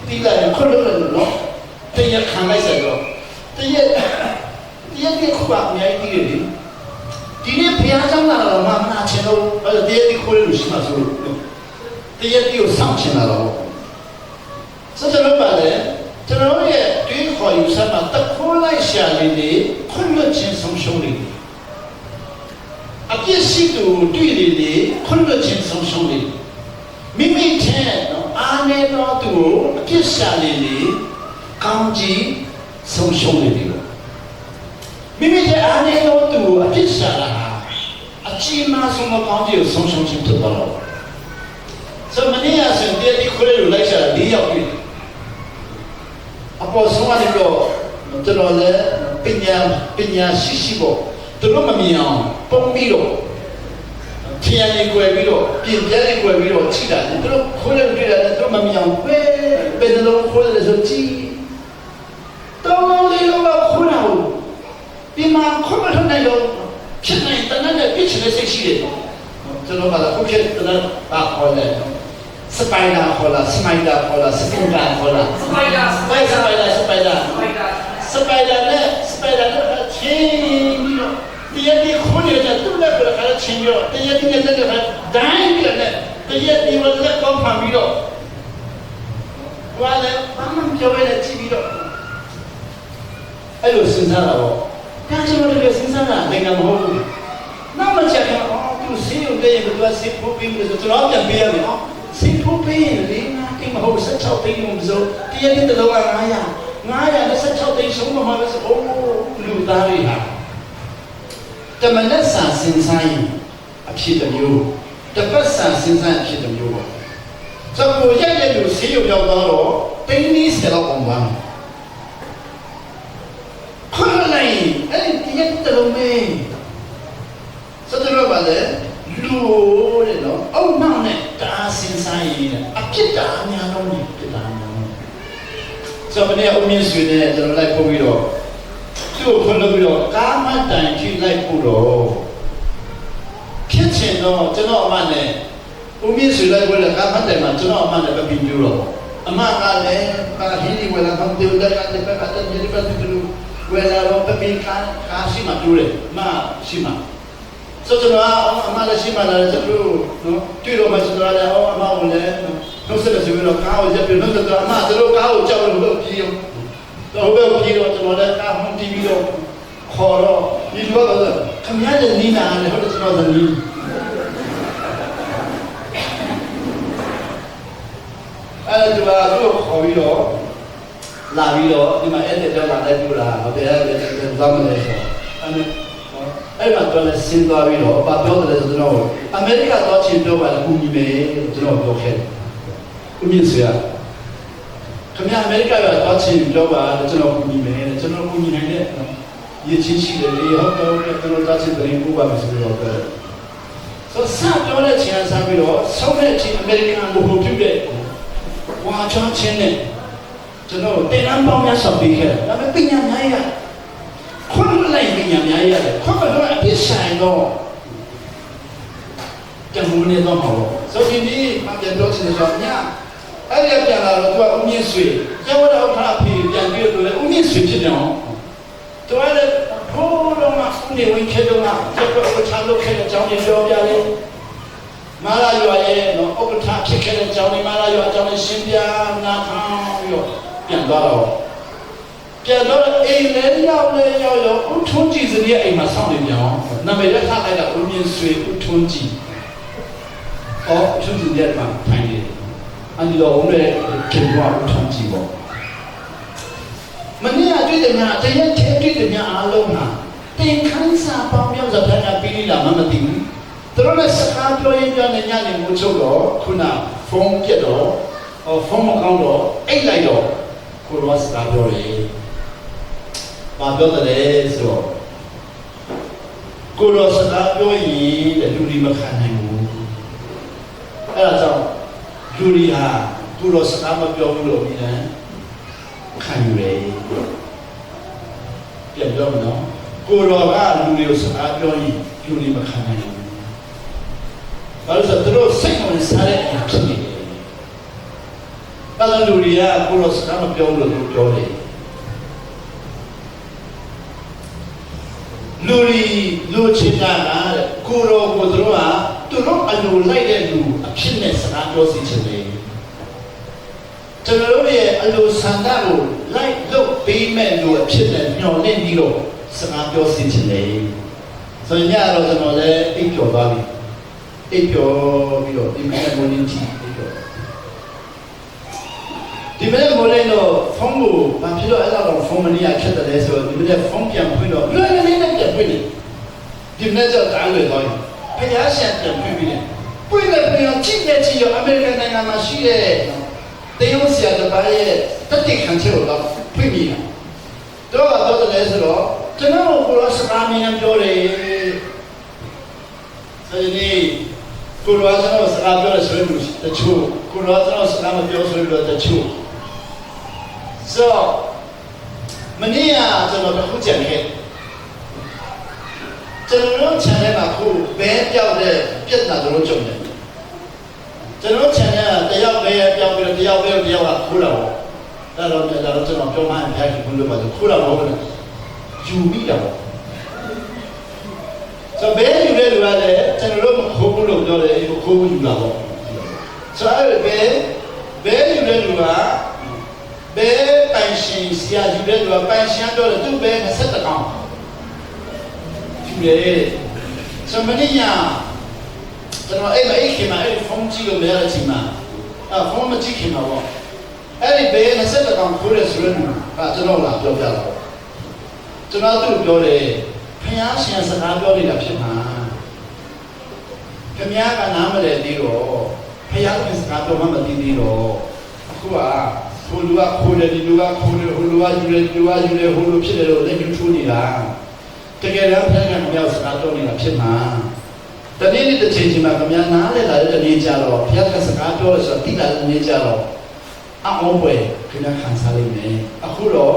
ဒီလိုက်ခွင့်လို့နော်တရားခံလိုက်ဆက်တော့တရားဒီခွာအများကြီးတယ်ဒီနေ့ဘုရားကျောင်းလာတော့မှမနာချင်တော့တရားဒီခိုးလို့ရှိမှဆိုတရားဒီကိုစောင့်ချင်တာတော့ဆိုတော့ပါလေကျွန်တော်ရဲ့တွေးခေါ်ယူစမ်းမှာတခိုးလိုက်ရှာလေးတွေခွင့်လွှတ်ခြင်းဆုံးရှုံးနေတယ်အပြစ်ရှိသူတွေ့နေတယ်ခွင့်လွှတ်ခြင်းဆုံးရှုံးနေတယ်မိမိထဲတော့အားနေတော့သူကိုအပြစ်ရှာလေးတွေကောင်းကြီးဆုံးရှုံးနေတယ်မိမိရဲ့အားနေတော့သူအဖြစ်ရှာတာအကြီးမားဆုံးမကောင်းကြီးကိုဆုံးရှုံးခြင်းဖြစ်သွားတော့ဆိုမနေ့ကဆိုတဲ့ဒီခွေးလိုလိုက်ရှာတာ၄ယောက်ပြီအပေါ်ဆုံးကနေတော့ကျွန်တော်လည်းပညာရှိပေါ့သူတို့မမြင်အောင်ပုံပြီးတော့ထီရနေကြွယ်ပြီးတော့ပြင်ပြဲနေကြွယ်ပြီးတော့ချိတာသူတို့ခွေးလိုတွေ့တယ်သူတို့မမြင်အောင်ပဲဘယ်လိုခွေးလဲဆိုကြည့်တော့လေးလောကခွေးတော့ဒီမှာခွင့်မထုတ်နိုင်လို့ဖြစ်နေတနက်နဲ့ပြစ်ချင်တဲ့စိတ်ရှိတယ်ကျွန်တော်ကလည်းခုခေတ်တနက်ပါခေါ်တယ်စပိုင်ဒါခေါ်လားစမိုင်ဒါခေါ်လားစပင်ဒါခေါ်လားစပိုင်ဒါနဲ့စပိုင်ဒါချင်းပြီးတော့တရားဒီခွင့်ရတဲ့သူ့လက်ကိုလည်းချင်းပြီးတော့တရားဒီနဲ့လည်းဒိုင်းပြီးတော့တရားဒီဝလက်ကောင်းဖန်ပြီးတော့ဘာလဲဘာမှပြောရတဲ့ကြည့်ပြီးတော့အဲ့လိုစဉ်းစားတာပေါ့ဒါကျွန်တော်တို့စဉ်းစားတာနိုင်ငံမဟုတ်ဘူး။နောက်မှချက်ကတော့သူစီးရုံလေးဘယ်လိုစီးဖို့ပြီးလို့ကျွန်တော်ပြန်ပြရမယ်နော်။စီးဖို့ပြီးရင်လေငါကိမဟုတ်16သိန်းလို့ဆိုတရားတဲ့လောက900နဲ့16သိန်းဆုံးမှာပဲဆိုအိုးလူသားတွေဟာတမန်နဲ့စာစဉ်းစားရင်အဖြစ်တစ်မျိုးတပတ်စာစဉ်းစားအဖြစ်တစ်မျိုးပေါ့။ဆိုတော့ရက်ရက်လို့စီးရုံရောက်တော့သိန်း30လောက်အောင်ပါခွင့်လိုက်အဲ့ ပါတယ်လူတဲ့နော်အုံနောက်နဲ့ဒါစင်ဆိုင်ရအပြစ်တာအများလုံးကြီးပြစ်တာများဆိုတော့မနေ့အုံမြင့်ဆွေနဲ့ကျွန်တော်လိုက်ပို့ပြီးတော့သူ့ကိုခွင့်လို့ပြီးတော့ကာမတိုင်ထိလိုက်ပို့တော့ဖြစ်ချင်တော့ကျွန်တော်အမနဲ့အုံမြင့်ဆွေလိုက်ပို့တဲ့ကာမတိုင်မှာကျွန်တော်အမနဲ့ပြပြပြတော့အမကလည်းပါဟင်းဒီဝလာဖန်တေဝဒကတဲ့ပတ်တဲ့ဒီပတ်တဲ့လူဝလာတော့ပြပြကာရှိမှတူတယ်မရှိမှဆိုတော့အမလည်းရှိမှလာတယ်ကျွန်တော်နော်တွေ့တော့မှကျွန်တော်လည်းအမကိုလည်းနှုတ်ဆက်ဆိုပြီးတော့ကားကိုရပ်ပြီးနှုတ်ဆက်တော့အမတို့ကားကိုကြောက်လို့ပြေးရောတော့ဘယ်ပြေးတော့ကျွန်တော်လည်းကားမှန်တီးပြီးတော့ခေါ်တော့ဒီလိုတော့ခမရတဲ့နီးနာလည်းဟုတ်တယ်ကျွန်တော်သမီးအဲ့ဒါကတော့ခေါ်ပြီးတော့လာပြီးတော့ဒီမှာအဲ့တဲ့တော့လာလိုက်ပြလာဟုတ်တယ်အဲ့ဒါဇာမလဲဆိုအဲ့မှာတော့လည်းစဉ်းစားပြီးတော့ဘာပြောတယ်လဲဆိုတော့အမေရိကတော့ချင်းပြောပါလားကူညီမယ်ကျွန်တော်ပြောခဲ့ဦးမြင့်ဆွေကခင်ဗျာအမေရိကကတော့ချင်းပြောပါကျွန်တော်ကူညီမယ်ကျွန်တော်ကူညီနိုင်တဲ့ရည်ချင်းရှိတယ်လေဟုတ်တော့ကျွန်တော်တော့ချင်းပြင်ပို့ပါမယ်ဆိုတော့ဆိုစပြောတဲ့ချင်းစားပြီးတော့ဆုံးတဲ့ချင်းအမေရိကန်ကိုပြုတဲ့ဝါချောချင်းနဲ့ကျွန်တော်တင်နန်းပေါင်းများဆောက်ပြီးခဲ့တယ်ဒါပေမဲ့ပညာများရခွင့်လိုက်ပညာများရတယ်ခွင့်တော့အပြစ်ဆိုင်တော့ကျန်မှုနေတော့မဟုတ်ဆိုဒီနေ့မပြန်တော့စနေတော့ညအဲ့ဒီပြန်လာတော့သူကဦးမြင့်ဆွေကျောင်းတော်ခါဖေးပြန်ပြီးတော့ဦးမြင့်ဆွေဖြစ်တယ်နော်သူကလည်းဘိုးတော်မှာဦးနေဝင်ခဲ့တော့ကကျောင်းတော်ချလုပ်ခဲ့တဲ့အကြောင်းတွေပြောပြတယ်မာလာရွာရဲ့နော်ဥက္ကဋ္ဌဖြစ်ခဲ့တဲ့အကြောင်းတွေမာလာရွာအကြောင်းတွေရှင်းပြနာထောင်ပြီးတော့ပြန်သွားတော့ပြန်တော့အိမ်လည်းရောက်ဦးထွန်းကြည်စရဲ့အိမ်မှာစောင့်နေပြန်အောင်နာမည်လက်ခလိုက်တာဦးမြင့်ဆွေဦးထွန်းကြည်ဦးထွန်းကြည်ရဲ့မှာထိုင်နေအန်ဒီတော်ဦးရဲ့ခင်ဗျာဦးထွန်းကြည်ပေါ့မနေ့ကတွေ့တယ်များတရက်ထဲတွေ့တယ်များအားလုံးဟာတင်ခန်းစာပေါင်းမြောက်စကားကပြီးလာမှမသိဘူးသူတို့လည်းစကားပြောရင်ပြောနေညနေမို့ချုပ်တော့ခုနဖုန်းပြတ်တော့ဖုန်းမကောင်းတော့အိတ်လိုက်တော့ကိုရောစကားပြောတယ်ဘာပြောတယ်ဆိုတော့ကိုရောစကားပြောရင်လူတွေမခံနိုင်ဘူးအဲ့ဒါကြောင့်လူတွေဟာကိုရောစကားမပြောဘူးလို့မြင်ခံယူတယ်ပြန်ပြောမနော်ကိုရောကလူတွေကိုစကားပြောရင်လူတွေမခံနိုင်ဘူးဘာလို့ဆိုတော့သူတို့စိတ်ဝင်စားတဲ့အဖြစ်နေတယ်အဲ့ဒါလူတွေကကိုရောစကားမပြောဘူးလို့ပြောတယ်လူချင်းကကိုရောကိုသူတို့အလိုလိုက်တဲ့လူအဖြစ်နဲ့စကားပြောစီချင်တယ်ကျွန်တော်တို့ရဲ့အလိုဆန္ဒကိုလိုက်လုပ်ပေးမဲ့လူအဖြစ်နဲ့ညှော်နေပြီးတော့စကားပြောစီချင်တယ်ဆိုရင်ညတော့ကျွန်တော်လည်းအိပ်ပျော်သွားပြီအိပ်ပျော်ပြီးတော့ဒီမနေ့မိုးလင်းကြည့်အိပ်ပျော်ဒီမနေ့မိုးလင်းတော့ဖုန်းကိုဘာဖြစ်လို့အဲ့တော့ဖုန်းမနေရဖြစ်တယ်လဲဆိုတော့ဒီမနေ့ဖုန်းပြန်ဖွင့်တော့လွယ်နေနဲ့ပြန်ဖွင့်နေဒီမနေ့ကျတားလွယ်သွားပြီဖျားရှင်ပြန်ဖွင့်ပြီးတယ်ဖွင့်တယ်ပြန်ကြည့်ရအမေရိကန်နိုင်ငံမှာရှိတဲ့တေယုံဆရာတပါးရဲ့တက်တဲ့ခံချက်ကိုတော့ဖွင့်ပြီးတော့တော့တယ်ဆိုတော့ကျွန်တော်ကိုယ်စကားမြန်ပြောတယ်ဆိုရင်ကိုယ်ကကျွန်တော်စကားပြောတယ်ဆိုရင်တချို့ကိုယ်ကကျွန်တော်စကားမပြောဆိုရင်တော့တချို့ဆိုမနေ့ကကျွန်တော်တစ်ခုကြံခဲ့ကျွန်တော်ချန်ထဲမှာခုဘဲပြောက်တဲ့ပြဿနာတို့ကြုံတယ်ကျွန်တော်ချန်ထဲကတယောက်ဘဲပြောက်ပြီးတော့တယောက်ကခိုးလာတော့ဒါတော့ကျွန်တော်ပြောမှန်းဖျားကြည့်ဘူးလို့ပါခိုးလာတော့ယူမိတာပေါ့ဆိုဘဲယူတဲ့လူကလည်းကျွန်တော်တို့မခိုးဘူးလို့ပြောတယ်ခိုးဘူးယူလာပေါ့ဆိုအဲ့ဘဲယူတဲ့လူကဘဲပိုင်ရှင်ဆရာယူတဲ့လူကပိုင်ရှင်တော့သူ့ဘဲ20ကောင်ယူတယ်ဆိုမနေ့ညကျွန်တော်အဲ့ခင်မှာအဲ့ဖုန်းကြည့်လို့မရတဲ့အချိန်မှာဖုန်းမကြည့်ခင်မှာပေါ့အဲ့ဒီဘဲ20ကောင်ခိုးတယ်ဆိုရင်ကျွန်တော်လာပြောပြတော့ကျွန်တော်သူ့ပြောတယ်ဖျားရှင်စကားပြောနေတာဖြစ်မှာခင်ဗျားကနားမလဲသေးတော့ဖျားရှင်စကားပြောမှမသိသေးတော့အခုကဟိုလူကခိုးတယ်ဒီလူကခိုးတယ်ဟိုလူကယူတယ်ဟိုလူဖြစ်တယ်လို့လက်ညှိုးထိုးနေတာတကယ်တော့ဖျားကမပြောစကားပြောနေတာဖြစ်မှာ တနေ့နေ့တစ်ချိန်ချိန်မှာခမည်းနားလေလာတဲ့နေ့ကြတော့ဘုရားကစကားပြောလို့ဆိုတော့တိလာတဲ့နေ့ကြတော့အောင်ပွဲခဏခံစားလိုက်မယ်အခုတော့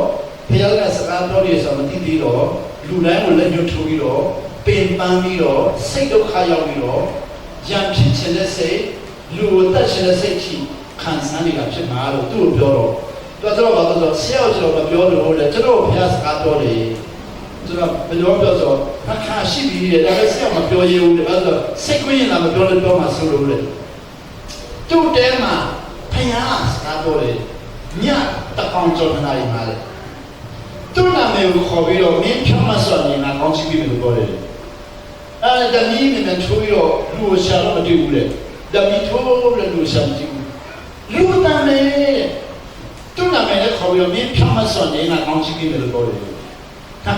ဘုရားကစကားပြောလို့ဆိုတော့မသိသေးတော့လူတိုင်းကိုလက်ညှိုးထိုးပြီးတော့ပင်ပန်းပြီးတော့စိတ်ဒုက္ခရောက်ပြီးတော့ရံဖြစ်ခြင်းတဲ့စိတ်လူကိုတတ်ခြင်းတဲ့စိတ်ကြီးခံစားနေတာဖြစ်မှာလို့သူ့ကိုပြောတော့တော်ဘာလို့ဆိုဆရာကျွန်တော်မပြောလို့လေကျွန်တော်ဘုရားစကားပြောတယ်ကျွန်တော်ဘယ်လိုပြောဆိုအခါရှိပြီးတယ်ဒါပေမဲ့ဆရာမပြောရဘူးလေဘာလို့စိတ်ကွင်းရင်လာမပြောလို့ပြောမှဆိုလို့လေသူ့တဲမှာဘုရားစကားပြောတယ်ညတကောင်ကျော်နာရီမှာလေသူ့နာမည်ကိုခေါ်ပြီးတော့မင်းဖြတ်မစော်နေငါကောင်းချီးပြီးလို့ပြောတယ်အဲ့ဒါမီးနဲ့ထိုးပြီးတော့လူကိုရှာတော့မတွေ့ဘူးလေဒါမီးထိုးလို့လူရှာမတွေ့ဘူးလူတမ်းလေသူ့နာမည်နဲ့ခေါ်ပြီးတော့မင်းဖြတ်မစော်နေငါကောင်းချီးပြီးလို့ပြောတယ်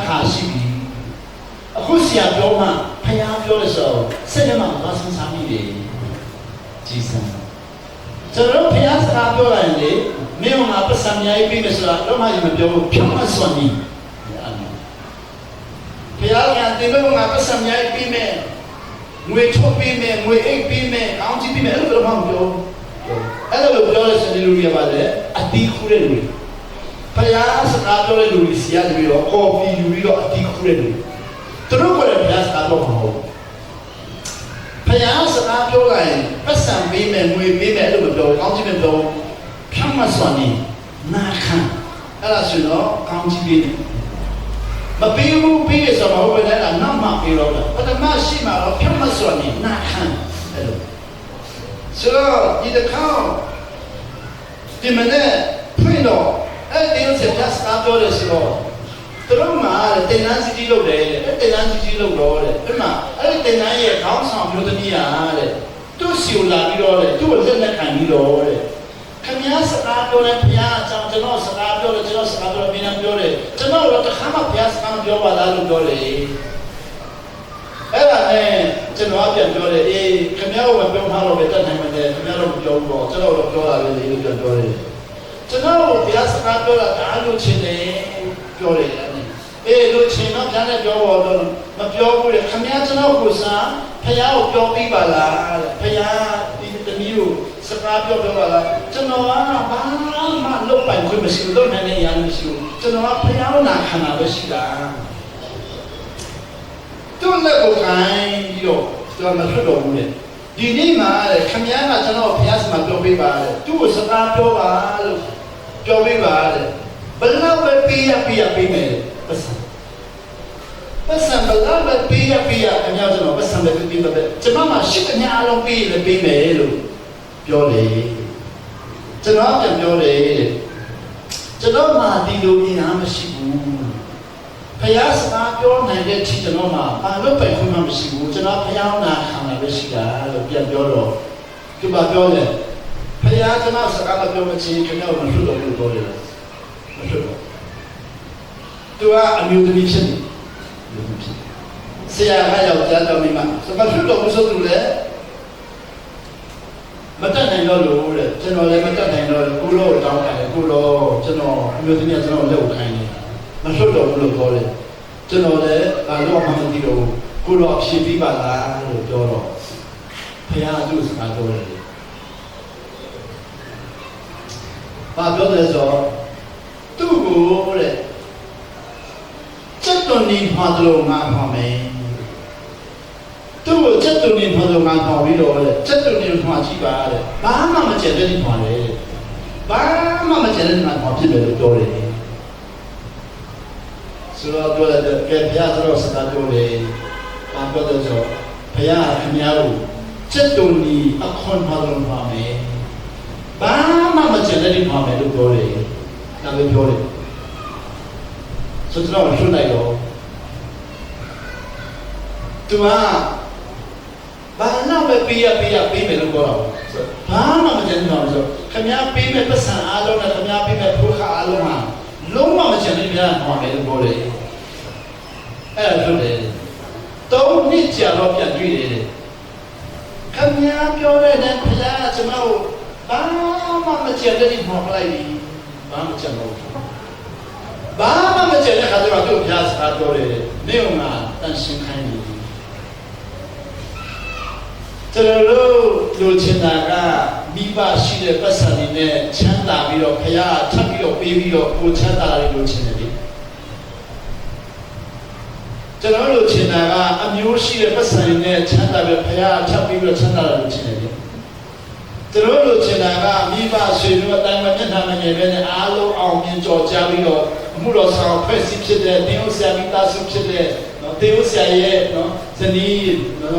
ခါရှိပြီအခုဆရာပြောမှဖယားပြောလို့ဆိုစိတ်ထဲမှာဘာစဉ်းစားမိတယ်ကြီးစံကျွန်တော်ဖယားစကားပြောလိုက်ရင်လေမင်းကပတ်စံမြိုင်ပြီးမယ်ဆိုတာတော့မှမပြောဘူးဖြတ်မစွန်နီဖယားကတင်လို့ငါပတ်စံမြိုင်ပြီးမယ်ငွေထုတ်ပြီးမယ်ငွေအိတ်ပြီးမယ်အောင်းကြည့်ပြီးမယ်အဲ့လိုတော့မှမပြောအဲ့လိုပြောလို့ဆိုတဲ့လူတွေပါလေအတီးခူးတဲ့လူတွေဖယားစကားပြောတဲ့လူတွေစီရတယ်ပြီးတော့ကော်ဖီယူပြီးတော့အတီးခူးတဲ့လူသူတို့ကလည်းဖယားစကားပြောမှာမဟုတ်ဘူးဖယားစကားပြောလိုက်ရင်ပတ်စံပေးမယ်ငွေပေးမယ်အဲ့လိုမပြောဘူးကောင်းချီးမပြောဘူးဖြတ်မစွာနေနာခံအဲ့ဒါဆိုတော့ကောင်းချီးပေးတယ်မပေးဘူးပေးရဆိုတော့ဘယ်နဲ့လဲနောက်မှပေးတော့တယ်ပထမရှိမှတော့ဖြတ်မစွာနေနာခံအဲ့လိုဆိုတော့ဒီတစ်ခါဒီမနေ့ဖွင့်တော့အဲ့ဒီစက်တက်စကားပြောလို့ဆိုတော့သူတို့မှတင်နန်းစီတီလုပ်တယ်တဲ့တင်နန်းစီတီလုပ်တော့တဲ့အဲ့မှာအဲ့ဒီတင်နန်းရဲ့ခေါင်းဆောင်မျိုးသမီးဟာတဲ့သူ့စီကိုလာပြီးတော့တဲ့သူ့ကိုလက်နဲ့ခံပြီးတော့တဲ့ခင်ဗျားစကားပြောတဲ့ဘုရားအကြောင်းကျွန်တော်စကားပြောတယ်ကျွန်တော်စကားပြောပြီးနေပြောတယ်ကျွန်တော်တော့တခါမှဘုရားစကားမပြောပါလားလို့ပြောတယ်အဲ့ဒါနဲ့ကျွန်တော်ပြန်ပြောတယ်အေးခင်ဗျားကပြောထားတော့ပဲတတ်နိုင်မယ်ခင်ဗျားတော့မပြောဘူးတော့ကျွန်တော်တော့ပြောတာလေလို့ပြန်ပြောတယ်ကျွန်တော်ဘုရားစကားပြောတာဒါလို့ချင်းတယ်ပြောတယ်အေးလို့ချင်းတော့ပြန်လည်းပြောတော့မပြောဘူးလေခင်ဗျားကျွန်တော်ကိုစားဘုရားကိုပြောပြီးပါလားဘုရားဒီတမီးကိုစကားပြောပါလားကျွန်တော်ကဘာမှလုပ်ပိုင်ခွင့်မရှိဘူးလုပ်နိုင်တဲ့ရာမရှိဘူးကျွန်တော်ကဘုရားကိုနာခံတာပဲရှိတာသူ့လက်ကိုခိုင်းပြီးတော့ကျွန်တော်မထွက်တော့ဘူးလေဒီနေ့မှာခင်ဗျားကကျွန်တော်ဘုရားစမှာပြောပေးပါလေသူ့ကိုစကားပြောပါလို့ပြောပေးပါလေဘယ်လောက်ပဲပေးရမယ်ပတ်စံဘယ်လောက်ပဲပေးရအများကျွန်တော်ပတ်စံပဲပေးပါပဲကျွန်တော်မှရှိတဲ့ညာအလုံးပေးလည်းပေးမယ်လို့ပြောလေကျွန်တော်ပြန်ပြောတယ်ကျွန်တော်မှဒီလိုအင်အားမရှိဘူးဖယားစကားပြောနိုင်တဲ့ချိန်ကျွန်တော်မှဘာလို့ပဲခွင့်မရှိဘူးကျွန်တော်ဖယားနာခံတာပဲရှိတာလို့ပြန်ပြောတော့ဒီမှာပြောတယ်ဖယားကျွန်တော်စကားမပြောမချင်းကျွန်တော်မလွတ်တော့ဘူးပြောတယ်မလွတ်တော့သူကအမျိုးသမီးဖြစ်နေဆရာကယောက်ျားတော်မိမစကားလွတ်တော့ဘူးဆိုသူလည်းမတတ်နိုင်တော့လို့တဲ့ကျွန်တော်လည်းမတတ်နိုင်တော့ကိုလိုတောင်းတယ်ကိုလိုကျွန်တော်အမျိုးသမီးကကျွန်တော်လက်ကိုခိုင်းတယ်မလွတ်တော့ဘူးလို့ပြောတယ်ကျွန်တော်လည်းဘာလို့မှမသိတော့ကိုလိုအဖြစ်ပြီးပါလားလို့ပြောတော့ဖခင်ကသူ့စကားပြောတယ်ဘာပြောတယ်ဆိုသူ့ကိုတဲ့ချက်တော်နေမှာတော့ငါမှာမယ်သူ့ကိုချက်တူနေဖော်လို့ငါခေါ်ပြီးတော့လေချက်တူနေမှာကြည့်ပါတဲ့ဘာမှမကျန်တဲ့ဒီမှာလေဘာမှမကျန်တဲ့ဒီမှာဖြစ်တယ်လို့ပြောတယ်ဆိုတော့ပြောတယ်ကဲဘုရားတော်စကားပြောတယ်ဘာပြောတယ်ဆိုဘုရားခင်ဗျားကိုချက်တူနေအခွန်ဖော်လို့မှာမယ်ဘာမှမကျန်တဲ့ဒီမှာပဲလို့ပြောတယ်ဒါပဲပြောတယ်ဆိုတော့ထွန်းလိုက်တော့သူကဘာနာပဲပေးမယ်လို့ပြောတာဘာမှမကျန်တော့ဆိုခင်ဗျားပေးမဲ့ပတ်စံအားလုံးနဲ့ခင်ဗျားပေးမဲ့ဒုက္ခအားလုံးဟာလုံးဝမကျန်တဲ့ဗျာဟောမယ်လို့ပြောတယ်အဲ့ဒါဆိုတယ်သုံးနှစ်ကြာတော့ပြန်တွေ့တယ်ခင်ဗျားပြောတဲ့နဲ့ခင်ဗျားကျွန်တော်ဘာမှမကျန်တဲ့ဒီမှာလိုက်ပြီဘာမှမကျန်တော့ဘာမှမကျန်တဲ့ခါကျတော့သူ့ဗျာစကားပြောတယ်နေုံကတန်ရှင်းခိုင်းတယ် ကျွန်တော်တို့လူချင်းတာကမိဘရှိတဲ့ပတ်စံတွေနဲ့ချမ်းသာပြီးတော့ခရထပ်ပြီးတော့ပေးပြီးတော့ကိုချမ်းသာတယ်လို့ချင်တယ်လေကျွန်တော်တို့ချင်းတာကအမျိုးရှိတဲ့ပတ်စံတွေနဲ့ချမ်းသာပြီးခရထပ်ပြီးတော့ချမ်းသာတယ်လို့ချင်တယ်လေကျွန်တော်တို့ချင်းတာကမိဘဆွေမျိုးအတိုင်းမျက်နှာမငယ်ပဲနဲ့အားလုံးအောင်မြင်ကြော်ကြားပြီးတော့အမှုတော်ဆောင်ဖွဲ့စည်းဖြစ်တဲ့တင်းဥဆရာမိသားစုဖြစ်တဲ့တေဝဆရာရဲ့နော်ဇနီး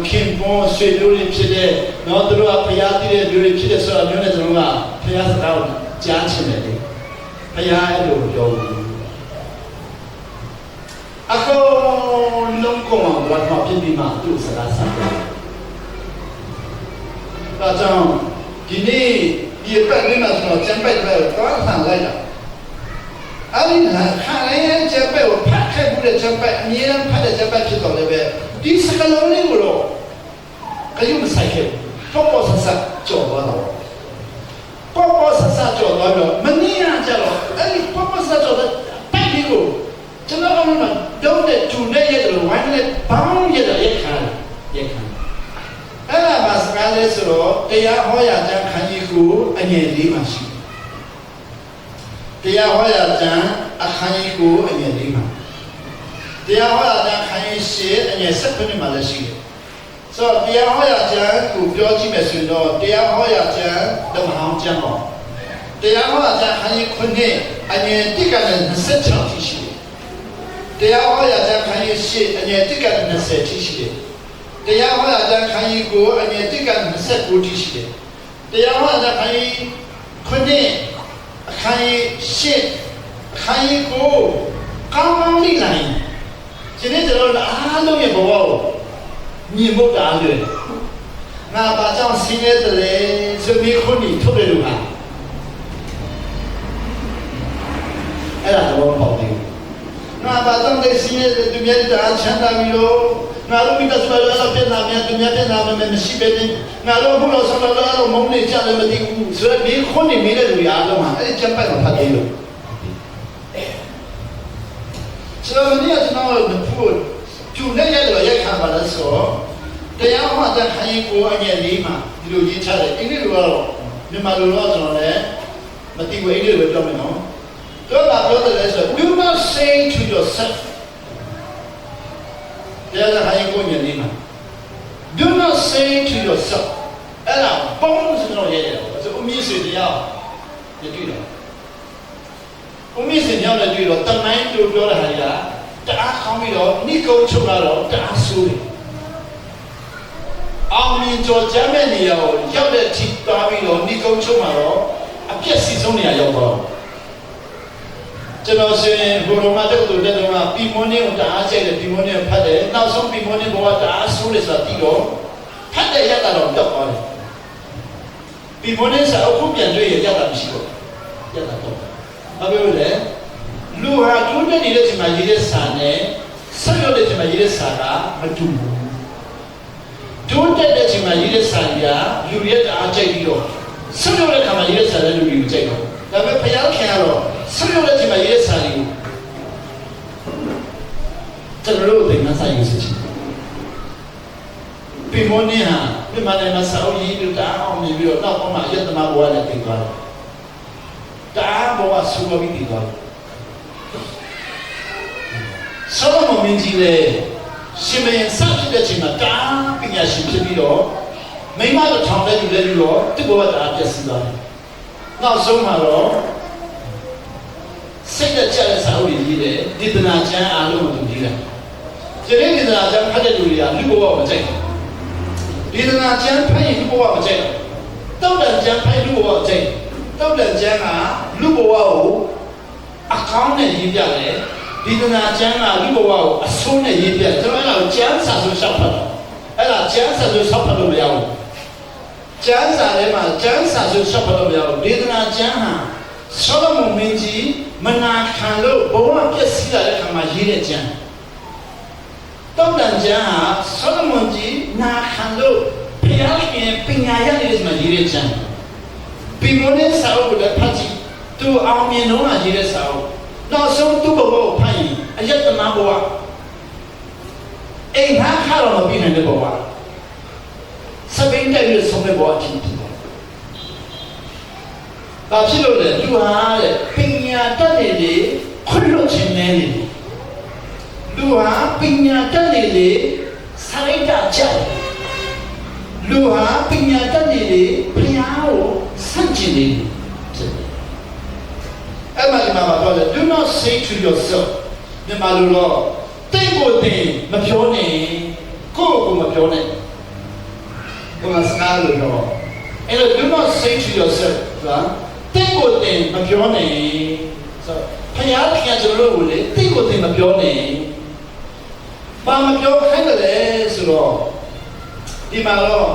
ခင်ပွန်းဆွေမျိုးတွေဖြစ်တဲ့နော်သူတို့ကဖျားတည်တဲ့လူတွေဖြစ်တဲ့ဆိုတာမျိုးနဲ့ကျွန်တော်ကဖျားစကားကိုကြားချင်တယ်လေဖျားအဲ့လိုပြောဘူးအခုလုံးကောင်ဘာမှဖြစ်ပြီးမှသူ့စကားဆက်တယ်ဒါကြောင့်ဒီနေ့ဒီပတ်လေးမှာကျွန်တော်ကျန်ပိုက်ပဲတော့ဆန်လိုက်တာအဲ့ဒီခါလေးကျပဲကိုဖတ်ခဲ့မှုတဲ့ကျပဲအမြဲတမ်းဖတ်တဲ့ကျပဲဖြစ်တော်လည်းပဲဒီစကလုံးလေးကိုတော့ခရုမဆိုင်ခဲ့ပေါ့ပေါ့ဆဆကြော်သွားတော့ပေါ့ပေါ့ဆဆကြော်သွားတော့မနည်းအားကြတော့အဲ့ဒီပေါ့ပေါ့ဆဆကြော်တဲ့တိုက်လေးကိုကျွန်တော်ကပြောတဲ့သူနဲ့ရဲ့ဝိုင်းနဲ့ဘောင်းရဲ့ရက်ခါအဲ့ဒါမှစကားလေးဆိုတော့တရားဟောရတဲ့ခန်းကြီးကိုအငယ်လေးမှရှိတရားဟောရတဲ့အခန်းကြီးကိုအငယ်လေးမှာတရားဟောရတဲ့အခန်းကြီးရှေ့အငယ်7ခုမှာလည်းရှိတယ်ဆိုတော့တရားဟောရတဲ့ကိုပြောကြည့်မယ်ဆိုတော့တရားဟောရတဲ့ဓမ္မဟောင်းကျမ်းပေါ်တရားဟောရတဲ့အခန်းကြီး9အငယ်1ကနေ26ထိရှိတယ်တရားဟောရတဲ့အခန်းကြီးရှေ့အငယ်1ကနေ20ထိရှိတယ်တရားဟောရတဲ့အခန်းကြီးကိုအငယ်1ကနေ29ထိရှိတယ်တရားဟောရတဲ့အခန်းကြီး9အခန်းကြီးရှစ်အခန်းကြီးကိုကောင်းကောင်းလေ့လာရင်ဒီနေ့ကျွန်တော်တို့အားလုံးရဲ့ဘဝကိုမြင်ဖို့တားတယ်ငါဘာကြောင့်ဆင်းရဲတယ်လဲဆိုပြီးခုန်ထုတ်တယ်လို့ဟာအဲ့ဒါတော့ပေါ့တယ်ငါဘာကြောင့်လဲဆင်းရဲတယ်သူများတာချမ်းသာပြီးတော့ငါတို့မိသားစုလည်းတော့ပြန်လာမြန်သူများပြန်လာမယ်မရှိပဲနဲ့ငါတို့ဘုရားဆောင်တော်တော်မုန်းနေကြတယ်မသိဘူးဆိုတော့ဒီခုနေမိတဲ့လူအားလုံးဟာအဲ့ဒီကျမ်းပိုက်မှာဖတ်ကြည့်လို့ဆိုတော့ဒီကကျွန်တော်တို့ဖို့ကျူနဲ့ရတယ်ရက်ခံပါလားဆိုတရားမှတဲ့ခိုင်းကိုအငယ်လေးမှာဒီလိုရေးချတယ်အင်္ဂလိပ်လိုကတော့မြန်မာလိုတော့ကျွန်တော်လည်းမသိဘူးအင်္ဂလိပ်လိုပြောမယ်နော်တော့ပြောတယ်ဆို you must say to yourselfတရားခိုင်းကိုညနေမှာ do not say to yourself အဲ့ဒါဘောင်းဆိုတော့ရေးတယ်ဆိုအမြင့်စေတရားရတွေ့တော့အမြင့်စေရောက်လည်းတွေ့တော့တမိုင်းတို့ပြောတာဟာကတအားကောင်းပြီးတော့နိကုံးချုပ်လာတော့တအားဆိုးတယ်အောင်မြင်ကြော်ကြမ်းတဲ့နေရာကိုရောက်တဲ့ထိသွားပြီးတော့နိကုံးချုပ်မှာတော့အပြည့်စီဆုံးနေရာရောက်တော့ကျွန်တော်ဆိုရင်ဘုရောမတက်တူတဲ့တော့ပီမွန်းနေကိုတအားကျိတ်တယ်ပီမွန်းနေဖတ်တယ်နောက်ဆုံးပီမွန်းနေဘောကတအားဆိုးတယ်ဆိုတာပြီးတော့ဖတ်တဲ့ရတာတော့တော့သွားတယ်ပီမွန်းနေစာအခုပြန်တွေ့ရရတာမရှိတော့ရတာတော့ဘာပြောလဲလူဟာတိုးတက်နေတဲ့ချိန်မှာရေးတဲ့စာနဲ့ဆက်ရောက်တဲ့ချိန်မှာရေးတဲ့စာကမတူဘူးတိုးတက်တဲ့ချိန်မှာရေးတဲ့စာကလူရဲ့အားကြိုက်ပြီးတော့ဆက်ရောက်တဲ့ခါမှာရေးတဲ့စာလည်းလူတွေကြိုက်တော့ဒါပေမဲ့ဖျားခင်ကတော့ဆက်ရောက်တဲ့ချိန်မှာရေးတဲ့စာတွေကိုကျွန်တော်တို့တင်မဆိုင်ရစီချင်ပင်မနေဟာဒီမှာလည်းမဆောက်ရည်တို့တာအောင်မြင်ပြီးတော့နောက်ပိုင်းမှာယတမဘဝနဲ့တည်သွားတယ်တာဘဝဆူပြီးတည်သွားတယ်ဆောလမုန်မင်းကြီးလည်းရှင်မင်းစတဲ့ချိန်မှာတာပညာရှင်ဖြစ်ပြီးတော့မိမတို့ထောင်တဲ့လူလည်းပြီးတော့သူ့ဘဝတာပြည့်စုံသွားတယ်နောက်ဆုံးမှာတော့စိတ်နဲ့ကြတဲ့စာအုပ်ကြီးတယ်ဒေသနာကျမ်းအားလုံးကိုသူကြီးတယ်ဒီနေ့ဒေသနာကျမ်းဖတ်တဲ့လူတွေကလူဘဝမကြိုက်ဘူးဒေသနာကျမ်းဖတ်ရင်လူဘဝမကြိုက်ဘူးတောက်တန်ကျမ်းဖတ်လူဘဝကြိုက်တောက်တန်ကျမ်းကလူဘဝကိုအကောင်းနဲ့ရေးပြတယ်ဒေသနာကျမ်းကလူဘဝကိုအဆိုးနဲ့ရေးပြကျွန်တော်အဲ့ဒါကိုကျမ်းစာဆိုရှောက်ဖတ်တော့အဲ့ဒါကျမ်းစာဆိုရှောက်ဖတ်လို့မရဘူးကျမ်းစာထဲမှာကျမ်းစာဆိုရှောက်ဖတ်လို့မရဘူးဒေသနာကျမ်းဟာဆောလမုန်မင်းကြီးမနာခံလို့ဘဝပြည့်စည်လာတဲ့အခါမှာရေးတဲ့ကျမ်းတောက်တန်ကျမ်းဟာဆောလမုန်ကြီးနာခံလို့ဘုရားရှင်ပညာရတဲ့မှာရေးတဲ့ကျမ်းပီမွန်ရဲ့စာအုပ်ကိုလည်းဖတ်ကြည့်သူအောင်မြင်တော့မှရေးတဲ့စာအုပ်နောက်ဆုံးသူ့ဘဝကိုဖတ်ရင်အယတမဘဝအိမ်ဟာခါတော့မပြီးနိုင်တဲ့ဘဝစ ပိန်တိုက်ပြီးဆုံးမဲ့ဘဝအဖြစ်ဖြစ်တယ်။ဘာဖြစ်လို့လဲသူဟာတဲ့ပညာတတ်နေလေခွင့်လွှတ်ခြင်းနဲ့နေလူဟာပညာတတ်နေလေစာရိတ္တကြောက်လူဟာပညာတတ်နေလေဘုရားကိုဆန့်ကျင်နေဖြစ်တယ်။အဲ့မှာဒီမှာပြောတယ် do not say to yourself မြန်မာလိုတော့တိတ်ကိုတင်မပြောနဲ့ကိုယ့်ကိုမပြောနဲ့ဘုရားစကားလို့တော့အဲ့တော့ do not say to yourself ဆိုတာတိတ်ကိုတင်မပြောနဲ့ဆိုဘုရားခင်ကျွန်တော်တို့ကိုလေတိတ်ကိုတင်မပြောနဲ့ဘာမပြောခိုင်းတယ်လဲဆိုတော့ဒီမှာတော့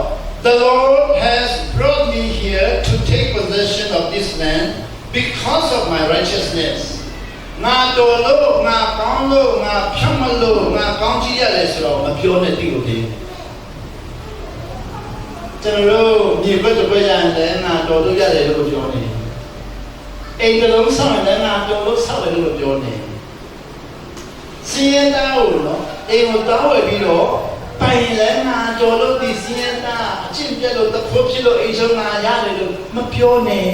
the Lord has brought me here to take possession of this land because of my righteousness ငါတော်လို့ငါကောင်းလို့ငါဖြတ်မလို့ငါကောင်းကြည့်ရတယ်ဆိုတော့မပြောနဲ့တိကိုတင်ကျွန်တော်တို့မြေဘက်တစ်ဘက်ရရင်လည်းငါတော်လို့ရတယ်လို့ပြောနေအိမ်ကလုံးဆောင်းရင်လည်းငါတော်လို့ဆောက်တယ်လို့ပြောနေစီးရဲသားကိုနော်အိမ်ကိုတောင်းဝယ်ပြီးတော့ပိုင်လည်းငါတော်လို့ဒီစီးရဲသားအချင်းပြက်လို့တခိုးဖြစ်လို့အိမ်ဆုံးငါရတယ်လို့မပြောနဲ့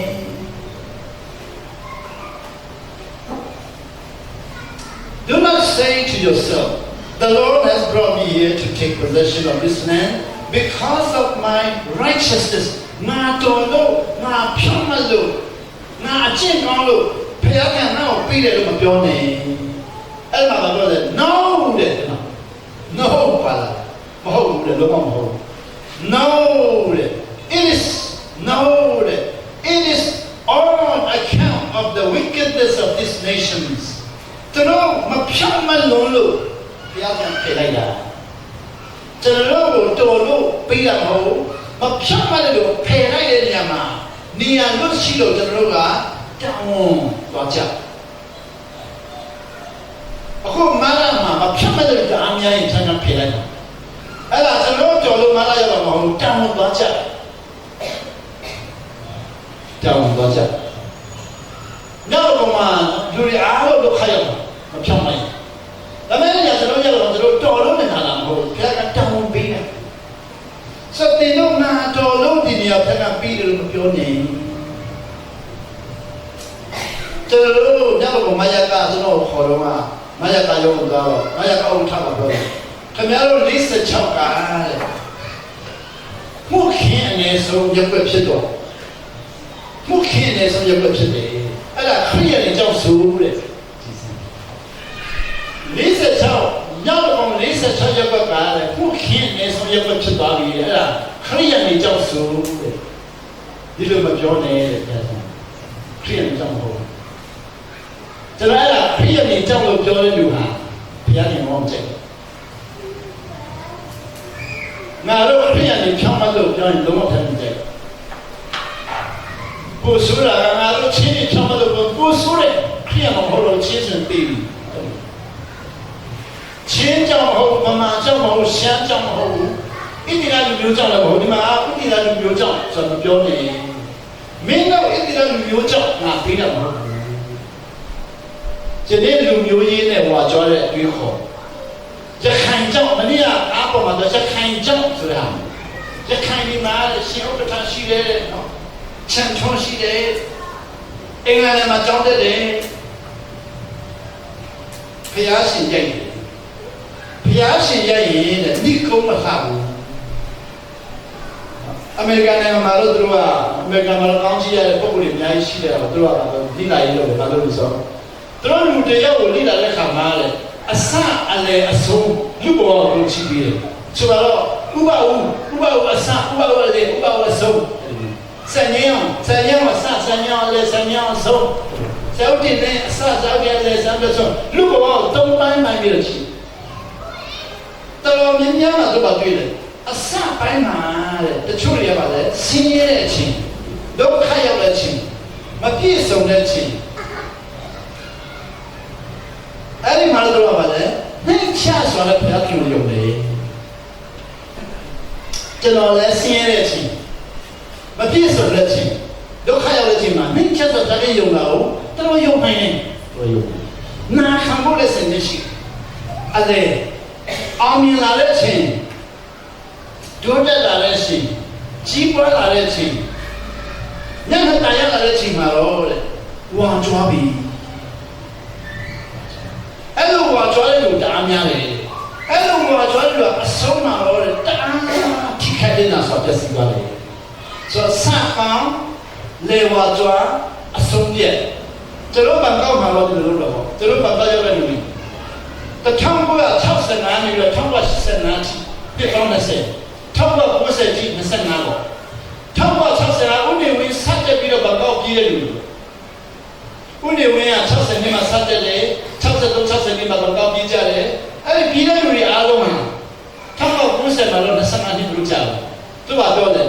Do not say to yourself, the Lord has brought me here to take possession of this land because of my righteousness. Na tolo, na phamalo, na achingalo, phayaka na o pi de lo ma pyo ne. Ai ma ba pyo de no de no pa la. Ma hou de lo ma hou. No de. It is on account of the wickedness of these nations. ကျွန်တော်မဖြတ်မလုံးလို့ဘုရားပြန်ဖယ်လိုက်တာကျွန်တော်ကိုတော်လို့ပေးရမဟုတ်မဖြတ်မလို့ဖယ်လိုက်တဲ့နေရာမှာနေရာလွတ်ရှိလို့ကျွန်တော်တို့ကတောင်းဝန်သွားကြအခုမာရမှာမဖြတ်မလို့အများကြီးဆန်းဆန်းဖယ်လိုက်တာအဲ့ဒါကျွန်တော်တော်လို့မာရရတော့မဟုတ်တောင်းဝန်သွားကြတောင်းဝန်သွားကြနောက်တော့မှလူတွေအားလုံးဒုက္ခရောက်မဖြောင်းနိုင်ဒါမဲ့လည်းကျွန်တော်ရတော့ကျွန်တော်တော်လို့နေတာလားမဟုတ်ဘူးဘုရားကတောင်းပေးတယ်စတဲ့တော့နာတော်လို့ဒီနေရာဘုရားကပြီးတယ်လို့မပြောနဲ့ကျွန်တော်နောက်တော့မယကကျွန်တော်ခေါ်တော့မယကရုံးသွားတော့မယကအုပ်ထားပါပြောတယ်ခင်ဗျားတို့46ကတဲ့မှုခင်အနေဆုံးရပ်ွက်ဖြစ်တော့မှုခင်အနေဆုံးရပ်ွက်ဖြစ်တယ်အဲ့ဒါခရိယာတွေကြောင့်ဆိုတဲ့46ရောက်တော့46ရပ်ွက်ကလည်းခုခင်းနေဆုံးရပ်ွက်ဖြစ်သွားပြီအဲ့ဒါခရိယာတွေကြောင့်ဆိုတဲ့ဒီလိုမပြောနဲ့တဲ့ခရိယာတွေကြောင့်မဟုတ်ကျွန်တော်အဲ့ဒါခရိယာတွေကြောင့်လို့ပြောတဲ့လူဟာဘုရားရှင်မောင်းချက်ငါတို့ခရိယာတွေဖြောင်းမလို့ပြောရင်လုံးဝထိုင်တယ်ကိုဆိုးတာငါတို့ချင်းဖြောင်းမလို့ကိုဆိုးတဲ့ခရိယာမဟုတ်တော့ချင်းစင်ပြီးချင်းကြောင့်မဟုတ်ဗမာကြောင့်မဟုတ်ရှမ်းကြောင့်မဟုတ်ဘူးဣတိရလူမျိုးကြောင့်လည်းမဟုတ်ဒီမှာဣတိရလူမျိုးကြောင့်ဆိုတော့ပြောနေမင်းတို့ဣတိရလူမျိုးကြောင့်ငါပြီးတော့မဟုတ်ဘူးဒီနေ့လူမျိုးရေးနဲ့ဟိုကြောတဲ့အတွေးခေါ်ရခိုင်ကြောင့်မနေ့ကအားပေါ်မှာတော့ရခိုင်ကြောင့်ဆိုတာရခိုင်ဒီမှာရှင်ဥပ္ပထာရှိတယ်နော်ချန်ချွန်ရှိတယ်အင်္ဂလန်မှာကြောင်းတက်တယ်ဖျားရှင်ကြိုက်တယ်ဘုရားရှင်ရဲ့ရင်တဲ့ဒီကုန်းမလှဘူးအမေရိကန်နိုင်ငံမှာတော့သူတို့ကအမေရိကန်မှာကောင်းကြီးရတဲ့ပုံတွေအများကြီးရှိတယ်တော့သူတို့ကတော့ဒီလာရေးလို့ဘာလို့လဲဆိုတော့သူတို့လူတယောက်ကိုလိလာတဲ့ခါမှာလေအစအလေအဆုံးလူဘောကိုချီးပြီးတယ်ဆိုတော့ဥပဝအစဥပဝလေဥပဝအဆုံးစံညောင်းအစစံညောင်းလေစံညောင်းအဆုံးစောတင်နဲ့အစစောတင်လေစံပြဆုံးလူဘောသုံးပိုင်းမှပြီးတော့ချီတော်မြင်မှာတော့ပါတွေ့တယ်အစပိုင်းမှာတဲ့တချို့တွေပါလေဆင်းရဲတဲ့အချိန်ဒုက္ခရောက်တဲ့အချိန်မပြည့်စုံတဲ့အချိန်အဲ့ဒီမှာတော့ပါလေနှိမ့်ချဆိုတဲ့ဘုရားခင်ရုံလေကျွန်တော်လည်းဆင်းရဲတဲ့အချိန်မပြည့်စုံတဲ့အချိန်ဒုက္ခရောက်တဲ့အချိန်မှာနှိမ့်ချဆိုတာလည်းယုံလာအောင်တော်ယုံနိုင်တယ်တော်ယုံနာခံဖို့လည်းစင်နေရှိအဲ့ဒါအောင်မြင်လာတဲ့အချိန်ဒုတက်လာတဲ့အချိန် ကြီးပွားလာတဲ့အချိန်ညနေတန်ရလာတဲ့အချိန်မှာတော့တဲ့ဝါကြွားပြီအဲ့လိုဝါကြွားတဲ့လူတအားများတယ်အဲ့လိုဝါကြွားတဲ့လူကအဆုံးမှာတော့တအားထိခိုက်နေတာဆိုပြစီသွားတယ်ဆိုတော့စအောင်လေဝါကြွားအဆုံးပြက်ကျွန်တော်ဘန်ကောက်မှာတော့ဒီလိုတော့ကျွန်တော်ဘန်ကောက်ရောက်တဲ့လူတွေ1965နေပြီးတော့1985ထိပြည့်ကောင်း20 1990ထိ25ပေါ့1965ဦးနေဝင်းစတက်ပြီးတော့ဘန်ကောက်ပြည်တဲ့လူဦးနေဝင်းက60နှစ်မှာစတက်တယ်63 60နှစ်မှာဘန်ကောက်ပြည်ကြတယ်အဲ့ဒီပြည်တဲ့လူတွေအားလုံးဟာ1990မှာတော့25နှစ်လူကြတယ်သူကပြောတယ်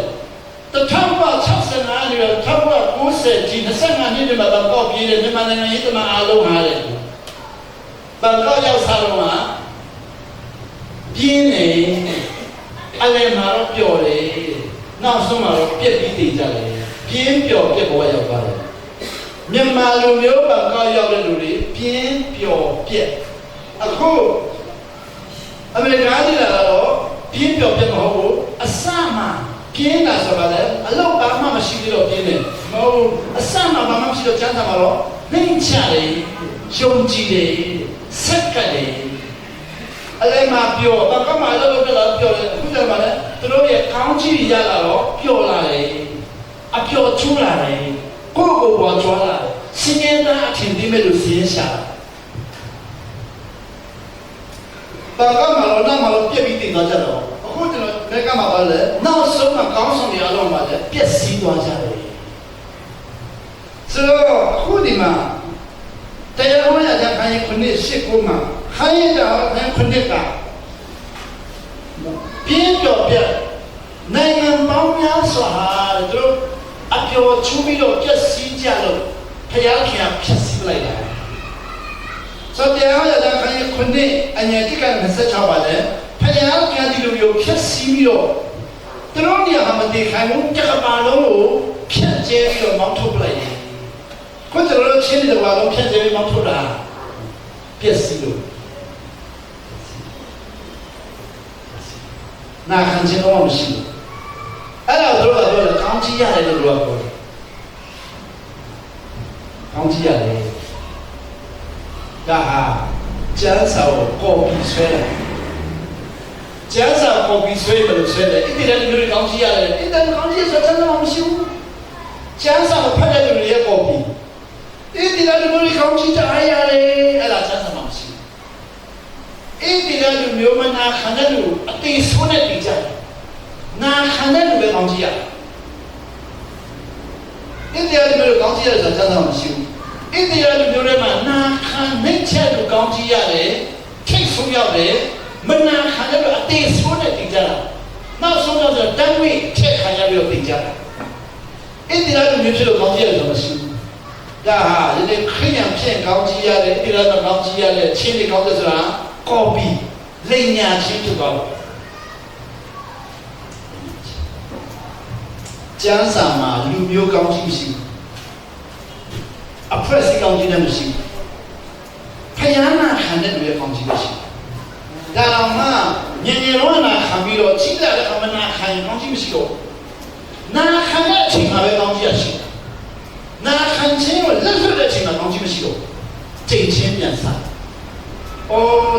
1965နေပြီးတော့1990ထိ25နှစ်မှာဘန်ကောက်ပြည်တဲ့မြန်မာနိုင်ငံရေးသမားအားလုံးဟာတဲ့ဘန်ကောက်ရောက်စားတော့မှာပြင်းနေအလဲမှာတော့ပျော်တယ်နောက်ဆုံးမှာတော့ပြက်ပြီးတည်ကြတယ်ပြင်းပျော်ပြက်ဘဝရောက်သွားတယ်မြန်မာလူမျိုးဘန်ကောက်ရောက်တဲ့လူတွေပြင်းပျော်ပြက်အခုအမေရိကန်ပြည်ကတော့ပြင်းပျော်ပြက်မဟုတ်ဘူးအစမှပြင်းတာဆိုတာလေအလောက်ဘာမှမရှိသေးတော့ပြင်းတယ်မဟုတ်အစမှဘာမှမရှိတော့ကျန်းစာမှာတော့နှိမ့်ချတယ်ရှုံကြည့်တယ်ဆက်ကတယ်အလဲမှာပျော်ဘန်ကောက်မှာလောက်လောက်တော့ပျော်တယ်အခုကျမှလည်းသူတို့ရဲ့ကောင်းချီးရလာတော့ပျော်လာတယ်အပျော်ချူးလာတယ်ကိုယ့်ကိုယ်ပေါ်ကြွားလာစင်ရင်သားအထင်သေးမဲ့လို့စင်းရှာဘန်ကောက်မှာတော့နောက်မှာတော့ပြက်ပြီးတည်သွားကြတော့အခုကျွန်တော်ဘက်ကမှာပါလဲနောက်ဆုံးမှာကောင်းဆောင်တွေအားလုံးမှာလည်းပြက်စီးသွားကြတယ်ဆိုတော့အခုဒီမှာတရားဝင်ရတဲ့ခိုင်းခုနှစ်ရှစ်ခုမှာခိုင်းရတဲ့ခုနှစ်ကပြင်းပျော်ပြက်နိုင်ငံပေါင်းများစွာသူတို့အပျော်ချူးပြီးတော့ပြက်စီးကြလို့ဖျားခင်ဖြတ်စီးလိုက်တာဆိုတရားရတဲ့ခိုင်းခုနှစ်အညာတိက26ပါလဲဖျားခင်ဒီလိုမျိုးဖြတ်စီးပြီးတော့သူတို့နေရာမှာမတည်ခိုင်းဘူးတကပါလုံးကိုဖြတ်ကျဲပြီးတော့မောင်းထုတ်ပလိုက်တယ်ခွန်းတော်တို့ချင်းတဲ့ဘာလုံးဖြတ်ကျဲပြီးမောင်းထုတ်တာပြက်စီးလို့နာခံခြင်းတော့မရှိဘူးအဲ့ဒါတို့ကပြောတယ်ကောင်းချီးရတယ်လို့ပြောတယ်ကောင်းချီးရတယ်ဒါဟာကျန်းစာကိုကော်ပီဆွဲတယ်ကျန်းစာကော်ပီဆွဲတယ်လို့ဆွဲတယ်အဲ့ဒီလည်းလူကောင်းချီးရတယ်အဲ့ဒါကောင်းချီးဆိုတဲ့တော့မရှိဘူးကျန်းစာကိုဖတ်တဲ့လူတွေရဲ့ကော်ပီအဲ့ဒီလည်းလူတွေကောင်းချီးတာရတယ်အဲ့ဒါကျန်းစာမရှိဘူးအဲ့ဒီလည်းလူမျိုးမနာခံတဲ့လူအသေးဆိုးနဲ့တည်ကြတယ်နာခံတဲ့လူပဲကောင်းချီးရတယ်အဲ့ဒီလည်းလူတွေကောင်းချီးရတယ်ဆိုတဲ့တော့မရှိဘူးအဲ့ဒီလည်းလူမျိုးတွေမှာနာခံနေချက်လူကောင်းချီးရတယ်ထိတ်ဆိုးရတယ်မနာခံတဲ့လူအသေးဆိုးနဲ့တည်ကြတာနောက်ဆုံးတော့တန်းဝိထက်ခံရပြီးတော့တည်ကြတာအဲ့ဒီလည်းလူမျိုးဖြစ်လို့ကောင်းချီးရတယ်ဆိုမရှိဘူးဒါဟာဒီနေ့ခရိယံဖြစ်ကောင်းချီးရတယ်အဲ့ဒါတော့ကောင်းချီးရတယ်ချင်းတွေကောင်းတယ်ဆိုတာကော်ပီလိမ်ညာချင်းဖြစ်သွားတယ်ကျမ်းစာမှာလူမျိုးကောင်းချီးမရှိဘူးအဖွဲ့အစည်းကောင်းချီးလည်းမရှိဘူးဖယားနာခံတဲ့လူရဲ့ကောင်းချီးမရှိဘူးဒါတော့မှညင်ညင်လုံးနာခံပြီးတော့ချိလာတဲ့အခါမှာနာခံရင်ကောင်းချီးမရှိတော့နာခံတဲ့အချိန်မှာပဲကောင်းချီးရရှိတယ်နာခံခြင်းကိုလက်လွတ်တဲ့အချိန်မှာကောင်းချီးမရှိတော့ချိန်ချင်းပြန်စား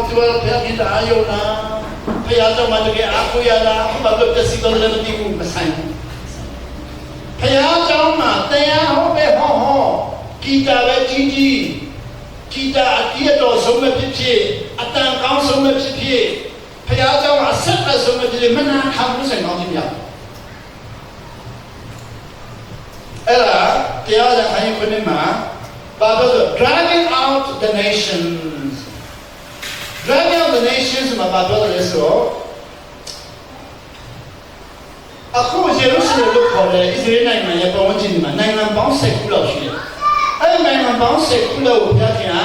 သူကဖယားခင်တာအယုံနာဖယားကြောင့်မတကယ်အားကိုရတာဘာလို့ပြစီတော့လည်းမသိဘူးမဆိုင်ဘူးဖယားကြောင့်မှာတရားဟောပဲဟောဂီတာပဲကြီးဂီတာအတိအတော်ဆုံးမဖြစ်ဖြစ်အတန်ကောင်းဆုံးမဖြစ်ဖြစ်ဖယားကြောင့်အဆက်အဆုံးမဖြစ်ဖြစ်မနာခံမှုဆိုင်ကောင်းခြင်းများအဲ့ဒါတရားတဲ့ခိုင်းခွင့်မှာဘာလို့လဲ driving out the nations driving out the nations မှာဘာလို့လဲဆိုတော့အခုယေရုရှလင်လို့ခေါ်တဲ့ Israel နိုင်ငံရဲ့ပတ်ဝန်းကျင်မှာနိုင်ငံပေါင်း10ခုလောက်ရှိတယ်။အဲဒီနိုင်ငံပေါင်း10ခုလောက်ကိုပြခင်က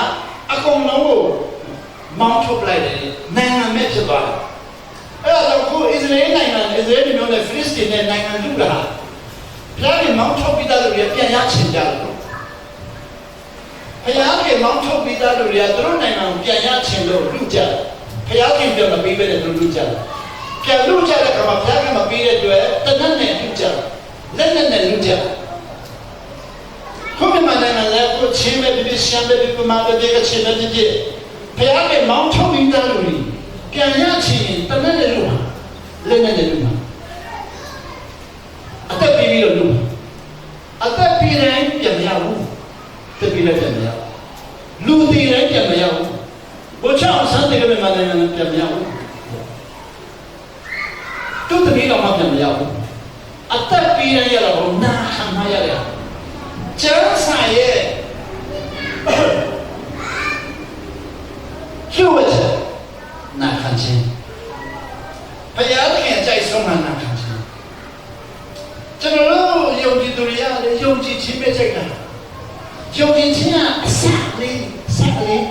အကုန်လုံးကိုမောင်းထုတ်လိုက်တယ်နိုင်ငံမဲ့ဖြစ်သွားတယ်။အဲဒါကြောင့်ခု Israel နိုင်ငံ Israel မျိုးနဲ့ Philistine နဲ့နိုင်ငံတူတာပြခင်မောင်းထုတ်ပြီးသားလူတွေပြန်ရချင်ကြတယ်။ဘုရားခင်မောင်းထုတ်ပြီးသားလူတွေကသူတို့နိုင်ငံကိုပြန်ရချင်လို့လူကြတယ်။ဘုရားခင်ပြောမပေးဘဲနဲ့လူကြတယ်။ ဖ ပြန်လူကြတဲ့ခါမှာဘုရားကမပေးတဲ့အတွက်တနတ်နဲ့လူကြလက်နဲ့လူကြခုမှမနိုင်လည်းကိုချင်းမဲ့ပြရှမ်းမဲ့ပြမမဲ့ပြကချင်းမဲ့ပြဘုရားကမောင်းထုတ်ပြီးသားလူကြီးပြန်ရချင်တနတ်နဲ့လူမှာလက်နဲ့လူမှာအသက်ပြီးတော့လူအသက်ပြီးတိုင်းပြန်မရဘူးတက်ပြီးလည်းပြန်မရလူတည်တိုင်းပြန်မရဘူးဘုရားဆန်းတယ်ကမှမနိုင်လည်းပြန်မရဘူးတူတည်းတော့မှပြန်မရဘူးအသက်ပြီးတိုင်းရတော့နာခံမရတယ်ကျမ်းစာရဲ့ကျိုးချက်နာခံခြင်းဘုရားသခင်ကြိုက်ဆုံးမှနာခံခြင်းကျွန်တော်တို့ယုံကြည်သူတွေရတယ်ယုံကြည်ခြင်းပဲကြိုက်တာယုံကြည်ခြင်းကအစလေးစလေး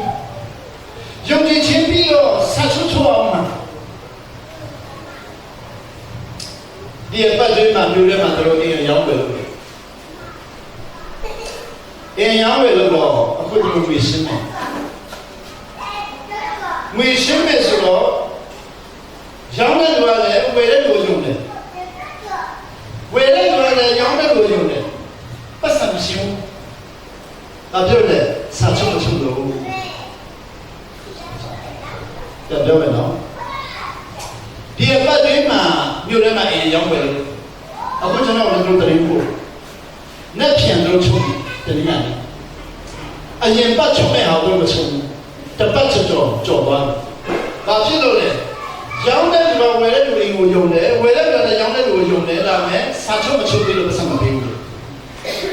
ယုံကြည်ခြင်းပြီးတော့ဆက်ဆွချအောင်မှာဒီအပတ်တွေမှာမြို့ထဲမှာတို့အင်းရောင်းတယ်အင်းရောင်းတယ်လို့တော့အခုဒီလိုမျိုးရှင်းတယ်ငွေရှင်းမယ်ဆိုတော့ရောင်းတဲ့လူကလည်းဝယ်တဲ့လူယုံတယ်ဝယ်တဲ့လူကလည်းရောင်းတဲ့လူယုံတယ်ပတ်စံမရှိဘူးအပြောတယ်စာချုပ်မချုပ်လို့ပြောမယ်နော်ဒီအပတ်တွေမှာမြို့ထဲမှာအင်းရောင်းတယ်အခုကျွန်တော်တို့တရင်ကိုနဲ့ပြန်လို့ချုပ်တယ်ညနေအရင်ပတ်ချုပ်မဲ့ဟာတော့မချုပ်ဘူးတပတ်ကျော်သွားဘာဖြစ်လို့လဲရောင်းတဲ့လူကဝယ်တဲ့လူတွေကိုယုံတယ်ဝယ်တဲ့လူကလည်းရောင်းတဲ့လူကိုယုံတယ်ဒါမဲ့စာချုပ်မချုပ်သေးလို့ပတ်စံမပေးဘူး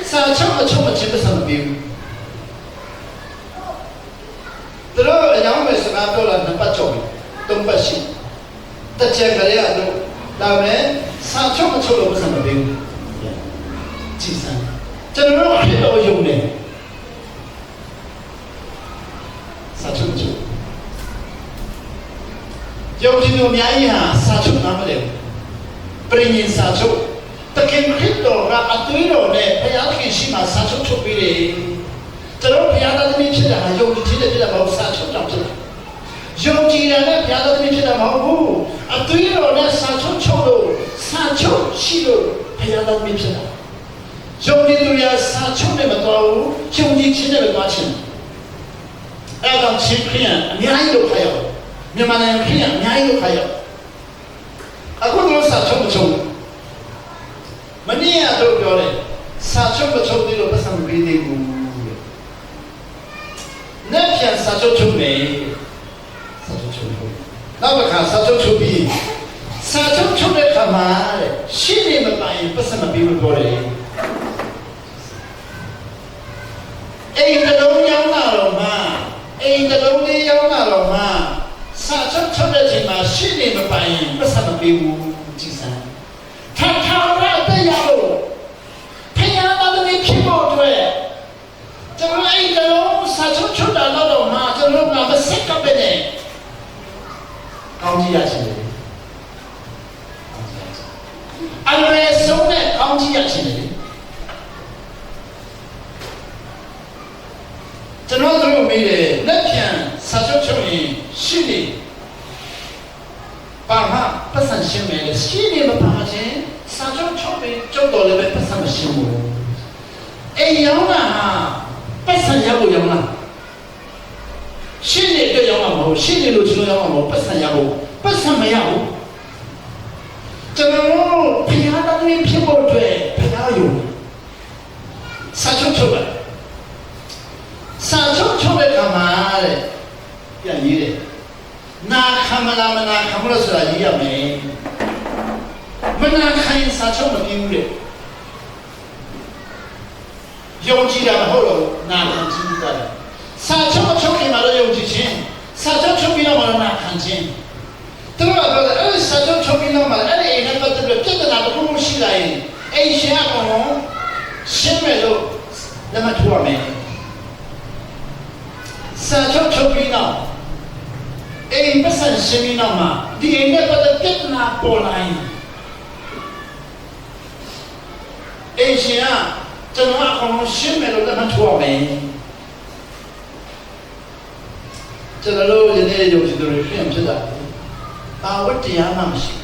စာချုပ်မချုပ်မချင်းပတ်စံမပေးဘူးတို့အကြောင်းမဲ့စကားပြောလာနှစ်ပတ်ကျော်ပြီသုံးပတ်ရှိတစ်ချက်ကလေးကတော့ဒါမဲ့စာချုပ်မချုပ်လို့ပတ်စံမပေးဘူးကြည်စမ်းကျွန်တော်တို့ဖြစ်တော့ယုံတယ်စာချုပ်မချုပ်ယုံကြည်သူအများကြီးဟာစာချုပ်နားမလဲပြင်ရင်စာချုပ်တခင်ခရစ်တော်ကအသွေးတော်နဲ့ဘုရားခင်ရှိမှစာချုပ်ချုပ်ပေးတယ်ကျွန်တော်ဘုရားသားသမီးဖြစ်တာဟာယုံကြည်ခြင်းနဲ့ဖြစ်တာမဟုတ်စာချုပ်တောင်ဖြစ်တာယုံကြည်တယ်နဲ့ဘုရားသားသမီးဖြစ်တာမဟုတ်ဘူးအသွေးတော်နဲ့စာချုပ်ချုပ်လို့စာချုပ်ရှိလို့ဘုရားသားသမီးဖြစ်တာယုံကြည်သူရစာချုပ်နဲ့မတော်ဘူးယုံကြည်ခြင်းနဲ့ပဲသွားခြင်းအဲ့တော့ချင်းခရစ်အများကြီးလို့ခါရောက်မြန်မာနိုင်ငံခရစ်အများကြီးလို့ခါရောက်အခုတော့စာချုပ်မချုပ်မနေ့ကတော့ပြောတယ်စာချုပ်မချုပ်သေးလို့ပတ်စံမပေးသေးဘူးနဲ့ပြန်စာချုပ်ချုပ်မယ်စာချုပ်ချုပ်နောက်တစ်ခါစာချုပ်ချုပ်ပြီးစာချုပ်ချုပ်တဲ့ခါမှာရှင်းနေမပိုင်ပတ်စံမပေးဘူးပြောတယ်အိမ်တစ်လုံးရောက်လာတော့မှအိမ်တစ်လုံးလေးရောက်လာတော့မှစာချုပ်ချုပ်တဲ့ချိန်မှာရှင်းနေမပိုင်ပတ်စံမပေးဘူးကြည်စမ်းထာထာရအသက်ရလို့ဖျားသားသမီးဖြစ်ဖို့အတွက်ကျွန်တော်အိမ်တစ်လုံးစာချုပ်ချုပ်တာတော့မှကျွန်တော်ကမစက်ကပ်ပဲနဲ့ကောင်းကြီးရချင်တယ်အလွယ်ဆုံးနဲ့ကောင်းကြီးရချင်တယ်ကျွန်တော်တို့မေးတယ်လက်ပြန်စာချုပ်ချုပ်ရင်ရှိနေပါမပတ်စံရှင်းမယ်လေရှိနေမပါချင်းစာချုပ်ချုပ်ပြီးကျုပ်တော်လည်းပဲပတ်စံမရှင်းဘူးအိမ်ရောင်းတာဟာပတ်စံရဖို့ရောင်းတာရှိနေတဲ့ရောင်းတာမဟုတ်ရှိနေလို့ကျွန်တော်ရောင်းတာမဟုတ်ပတ်စံရဖို့ပတ်စံမရဘူးကျွန်တော်ဘုရားတော်ကြီးဖြစ်ဖို့အတွက်ဘုရားယုံစာချုပ်ချုပ်တယ်စာချုပ်ချုပ်တဲ့ခါမှာတဲ့ပြန်ရေးတယ်နာခံမလားမနာခံမလို့ဆိုတာရေးရမယ်မနာခံရင်စာချုပ်မပြီးဘူးတဲ့ယုံကြည်တာမဟုတ်တော့နာခံခြင်းတတ်တယ်စာချုပ်ချုပ်ခင်မှာတော့ယုံကြည်ခြင်းစာချုပ်ချုပ်ပြီးတော့မှနာခံခြင်းသူတို့ကပြောတယ်အဲ့စာချုပ်ချုပ်ပြီးတော့မှအဲ့ဒီအိမ်နဲ့ပတ်သက်ပြီးပြဿနာတစ်ခုခုရှိလာရင်အိမ်ရှင်အကောင်လုံးရှင်းမယ်လို့လက်မှတ်ထိုးရမယ်စာချုပ်ချုပ်ပြီးတော့အိမ်ပတ်စံရှင်းပြီးတော့မှဒီအိမ်နဲ့ပတ်သက်ပြဿနာပေါ်လာရင်အိမ်ရှင်ကကျွန်တော်အကောင်လုံးရှင်းမယ်လို့လက်မှတ်ထိုးရမယ်ကျွန်တော်တို့ယနေ့ယုံကြည်သူတွေဖြစ်တာဘာဝတ္တရားမှမရှိဘူး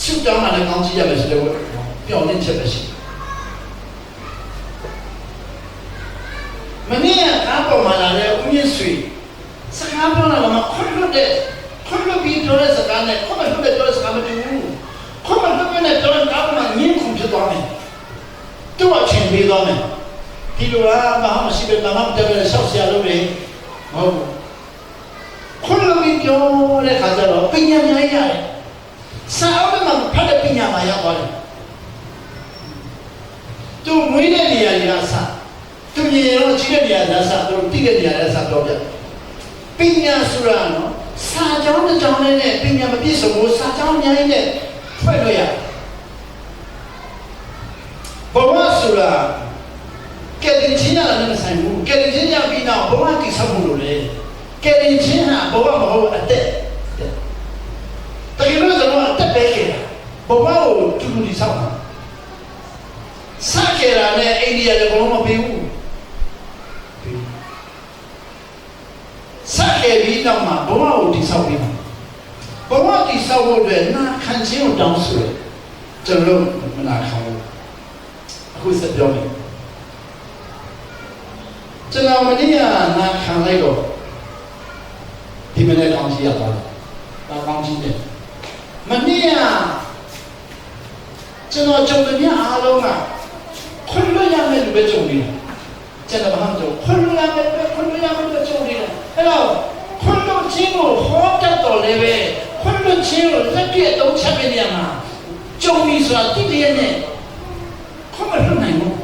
ဆုတောင်းတာလည်းကောင်းကြည့်ရမယ်ဆိုတော့ပြောင်းနေချက်ပဲရှိမနေ့ကကားပေါ်မှာလာတဲ့ဦးမြင့်ဆွေစကားပြောတာကခွန်းလွတ်ပြီးပြောတဲ့စကားနဲ့ခွန်းမလွတ်တဲ့ပြောတဲ့စကားမတူဘူးခွန်းမလွတ်တဲ့ပြောတဲ့ကားပေါ်မှာငင်းခုန်ဖြစ်သွားမယ်သူ့အချင်းပေးသွားမယ်ဒီလိုလားမဟာမရှိပဲမဟာတက်ပဲဆောက်ဆရာလုပ်နေမဟုတ်ဘူးခွန်းလွတ်ပြီးပြောတဲ့ခါကျတော့ပညာများရတယ်စာအုပ်မှာဖတ်တဲ့ပညာမှာရောက်သွားတယ်သူမွေးတဲ့နေရာတွေကစသူမြင်ရောကြည့်တဲ့နေရာကစသူတိတဲ့နေရာကစတော့ပြပညာဆိုတာနော်စာကြောင်းတစ်ကြောင်းနဲ့ပညာမပြည့်စုံဘူးစာကြောင်းအများကြီးနဲ့ဖွဲ့လို့ရဘဝဆိုတာကဲတင်ချင်းရတယ်မဆိုင်ဘူးကဲတင်ချင်းရပြီးတော့ဘဝတိဆောက်မှုလို့လေကဲတင်ချင်းဟာဘဝမဟုတ်အတက်တကယ်လို့ကျွန်တော်အတက်ပဲခဲ့တာဘဝကိုတူတူတိဆောက်တာစခဲ့တာနဲ့အိန္ဒိယလည်းဘလုံးမပေးဘူးစခဲ့ပြီးတော့မှဘဝကိုတိဆောက်ပြီးမှာဘဝတိဆောက်ဖို့အတွက်နာခံခြင်းကိုတောင်းဆိုတယ်ကျွန်တော်မနာခံဘူးအခုစပြောမယ်ကျွန်တော်မနေ့ကနာခံလိုက်တော့ဒီမနေ့ကောင်းကြီးရသွားတယ်ဒါကောင်းကြီးတယ်မနေ့ကကျွန်တော်ကြုံတဲ့အားလုံးကခွင့်လွှတ်ရမယ်လို့ပဲကြုံနေတာကျွန်တော်ဘာမှမကြုံခွင့်လွှတ်ရမယ်လို့ကြုံနေတာအဲ့တော့ခွင့်လွှတ်ခြင်းကိုဟောတတ်တော်လည်းပဲခွင့်လွှတ်ခြင်းကိုလက်ပြအသုံးချပေးနေရမှာကြုံပြီဆိုတာတိတိယနဲ့ခွင့်မလွှတ်နိုင်ဘူး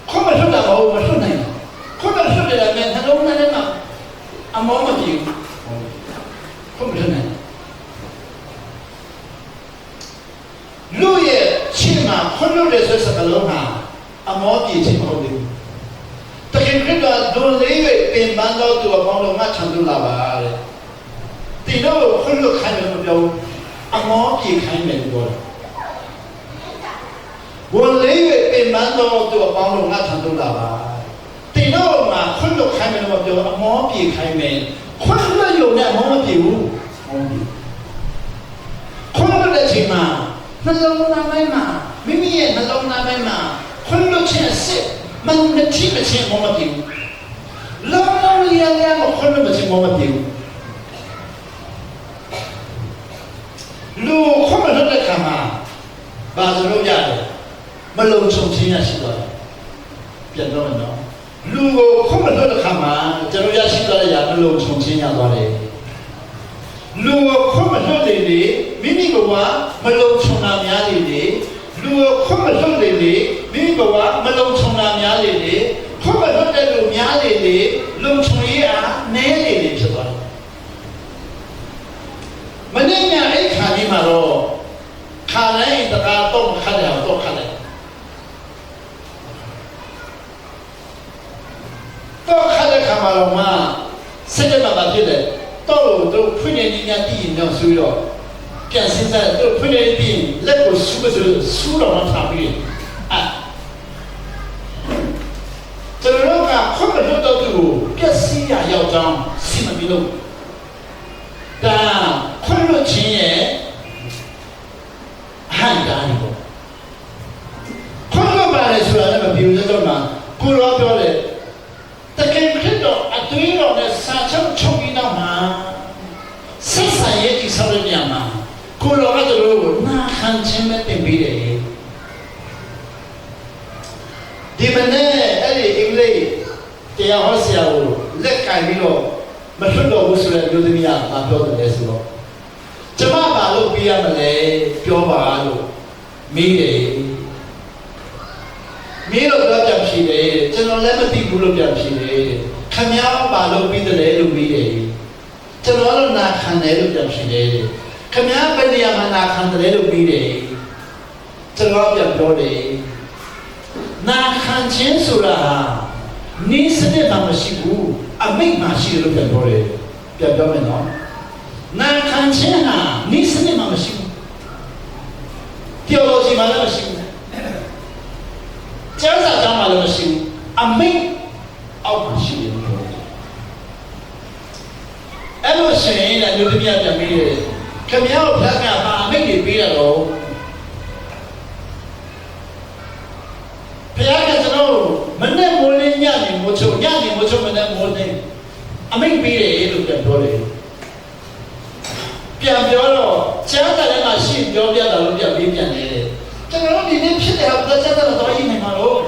ခွင့်မလွှတ်တာမဟုတ်မလွှတ်နိုင်ဘူးခွင့်မလွှတ်တယ်လည်းနှလုံးသားထဲမှာအမောမပြေဘူးခွင့်မလွှတ်နိုင်လူရဲ့ချင်းမှာခွင့်လွှတ်တယ်ဆိုတဲ့စကားလုံးဟာအမောပြေခြင်းမဟုတ်ဘူးတကယ်ကြတော့ဒုလေးပဲပင်ပန်းတော့သူအပေါင်းတော့ငါချမ်းသာလာပါတဲ့ဒီတော့ခွင့်လွှတ်ခိုင်းတယ်မပြောဘူးအမောပြေခိုင်းတယ်ပြောတယ်ဘုံလေးပဲပင်ပန်းတော့သူအပေါင်းတော့ငါချမ်းသာလာပါဒီတော့မှာခွင့်လွှတ်ခိုင်းတယ်မပြောအမောပြေခိုင်းမယ်ခွင့်လွှတ်ရုံနဲ့အမောမပြေဘူးခွင့်လွှတ်တဲ့ချိန်မှာနှလုံးသားပိုင်းမှာမိမိရဲ့နှလုံးသားပိုင်းမှာခွင့်လွှတ်ခြင်းစစ်မနတိမချင်းမမပြေဘူးလုံးလုံးရရမခွင့်လွှတ်မချင်းမမပြေဘူးလူခွင့်လွှတ်တဲ့ခါမှာဘာလို့ရတယ်မလုံခြုံခြင်းရရှိသွားတယ်ပြန်တော့နော်လူကိုခွင့်လွှတ်တဲ့ခါမှာကျွန်တော်ရရှိသွားတဲ့ရမလုံခြုံခြင်းရသွားတယ်လူကိုခွင့်မလွှတ်လေလေမိမိကမလုံခြုံတာများလေလေလူကိုခွင့်မလွှတ်လေလေမိမိကမလုံခြုံတာများလေလေခွင့်မလွှတ်တဲ့လူများလေလေလုံခြုံရေးအားနည်းလေလေဖြစ်သွားတယ်မနေ့ညအဲ့ခါကြီးမှာတော့ခါတိုင်းတကားတော့ခါတယ်တော့ခါတယ်တော့ခါတဲ့ခါမှာတော့မှစက်ကြမှာဖြစ်တယ်တော့ဖွင့်နေညတည်ရင်တော့ဆိုတော့ပြန်စဉ်းစားတော့ဖွင့်နေပြီးလက်ကိုဆူတော့မှထားပြီးကျွန်တော်ကခွင့်မလွတ်တော့သူပျက်စီးရရောက်ကြောင်းစီမပြီးလို့ဒါခွင့်လွတ်ခြင်းရဲ့အဟံတားနေပေါ့ခွင့်လွတ်ပါလေဆိုတာလည်းမပြောရတော့မှကိုရောပြောတယ်တကယ်ဖြစ်တော့အသွေးတော်နဲ့စာချုပ်ချုပ်ပြီးတော့မှဆက်ဆံရေးဒီဆောက်တဲ့နေရာမှာကိုလောကတို့ကိုနာခံခြင်းမဲ့တင်ပြီးတယ်ဒီမနေ့အဲ့ဒီအင်္ဂလိပ်တရားဟောဆရာကိုလက်ကင်ပြီးတော့မလွတ်တော့ဘူးဆိုတဲ့မျိုးသမီးကမပြောတယ်ဆိုတော့ကျမဘာလို့ပြရမလဲပြောပါလို့မေးတယ်မင်းတို့တော့ပြန်ဖြေတယ်ကျွန်တော်လည်းမသိဘူးလို့ပြန်ဖြေတယ်ခင်ဗျားဘာလို့ပြီးတယ်လို့မေးတယ်ကျွန်တော်တို့နာခံတယ်လို့ပြန်ဖြေတယ်ခင်ဗျားဘယ်နေရာမှာနာခံတယ်လို့မေးတယ်ကျွန်တော်ပြန်ပြောတယ်နာခံခြင်းဆိုတာနိစ္စနဲ့မရှိဘူးအမိတ်မရှိလို့ပြန်ပြောတယ်ပြန်ပြောမယ်နော်နာခံခြင်းဟာနိစ္စနဲ့မရှိဘူးပြောလို့ရှိမှလည်းမရှိဘူးကျမ်းစာကြောင်းမှလည်းမရှိဘူးအမိတ်အောက်မှာရှိတယ်ပြောတယ်အဲ့လိုဆိုရင်လည်းလူသမီးပြန်ပြီးတယ် ခင်ဗျားတို့ဖျားကပါအမိတ်တွေပေးရတော့ဖျားကကျွန်တော်မနဲ့မိုးလင်းညနေမိုးချုံညနေမိုးချုံမနဲ့မိုးလင်းအမိတ်ပေးတယ်လို့ပြန်ပြောတယ်ပြန်ပြောတော့ကျမ်းစာထဲမှာရှင်းပြောပြတာလို့ပြန်ပြီးပြန်နေတယ်ကျွန်တော်ဒီနေ့ဖြစ်တဲ့ဟာကျမ်းစာတော်ကြီးနိုင်မှာလို့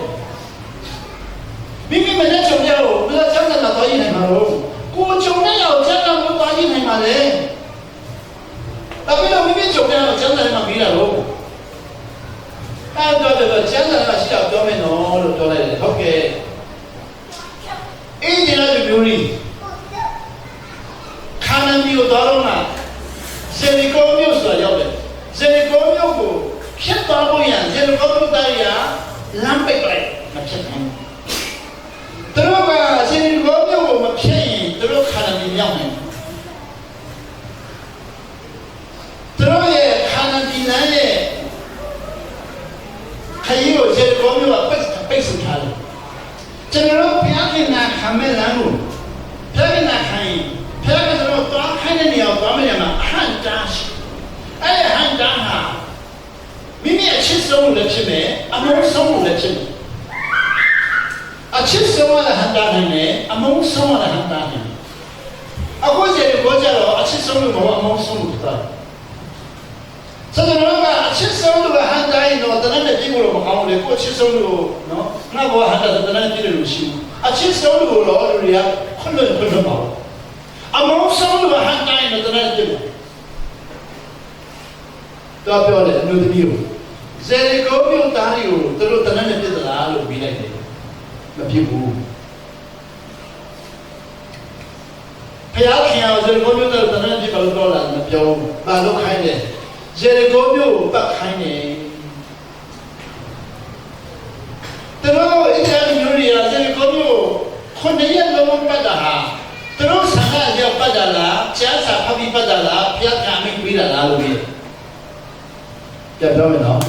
မိမိမနဲ့ချုံရတော့ဘယ်ကျမ်းစာတော်ကြီးနိုင်မှာလို့ကိုချုံနဲ့ရောက်ကျမ်းစာတော်ကြီးနိုင်မှာလေဒါပေမဲ့မိမိချုံရတော့ကျမ်းစာထဲမှာပြီးတာလို့အဲ့တော့ကျမ်းစာထဲမှာရှိတာပြောမယ်နော်လို့ပြောလိုက်တယ်ဟုတ်ကဲ့အင်းဒီလိုမျိုးကြီးခါနန်မျိုးတော်တော့လားဇေရီကောမျိုးဆိုရောက်တယ်ဇေရီကောမျိုးကိုဖြတ်သွားဖို့ရန်ဇေရီကောမျိုးသားရလမ်းပိတ်လိုက်မဖြတ်နိုင်သူတို့ကဇေရီကောမျိုးကိုမဖြတ်ရင်သူတို့ခါနန်ပြည်ရောက်နိုင်သူတို့ရဲ့ခါနန်ပြည်လမ်းရဲ့ခရီးကိုဇေရီကောမျိုးကပိတ်ဆို့ထားတယ်ကျွန်တော်တို့ဘုရားခင်နာခံမဲ့လမ်းကိုဘုရားခင်နာခံရင်ဖျားကကျွန်တော်သွားခိုင်းတဲ့နေရာကိုသွားမယ်မှာအဟံတားရှိအဲ့ဒီအဟံတားဟာမိမိအချစ်ဆုံးလို့ဖြစ်မယ်အမုန်းဆုံးလို့ဖြစ်မယ်အချစ်ဆုံးကဟန်တားနိုင်တယ်အမုန်းဆုံးကဟန်တားနိုင်တယ်အခုကျတော့ကြတော့အချစ်ဆုံးလို့မဟုတ်အမုန်းဆုံးလို့ဖြစ်တယ်ဆိုတော့ကအချစ်ဆုံးလို့ဟန်တားရင်တော့တနက်နဲ့ပြင်လို့မကောင်းဘူးလေကိုအချစ်ဆုံးလို့နော်ငါဘောဟန်တားတနက်နဲ့ပြင်လို့ရှိဘူးအချစ်ဆုံးလို့တော့လူတွေကခွန်းလို့ပါအမောဆုံးလို့ဟန်တိုင်းနဲ့တရက်ကြည့်တော့ပြောတယ်အမျိုးသမီးကိုဇေရီကိုမျိုးသားတွေကိုသူတို့တရက်နဲ့ပြစ်သလားလို့ပြီးလိုက်တယ်မဖြစ်ဘူးဖျားခင်အောင်ဇေရီကိုမျိုးသားတရက်ပြစ်လို့တော့လာမပြောဘူးဘာလို့ခိုင်းလဲဇေရီကိုမျိုးကိုပတ်ခိုင်းနေသူတို့အစ်ရာမျိုးတွေဇေရီကိုမျိုးခွန်ရက်လုံးပတ်တာဟာသူတို့ဆန္ဒရောက်ပတ်တာလားကျမ်းစာဖတ်ပြီးပတ်တာလားဖျားခံမိပြီးတာလားလို့ပြောမယ်နော်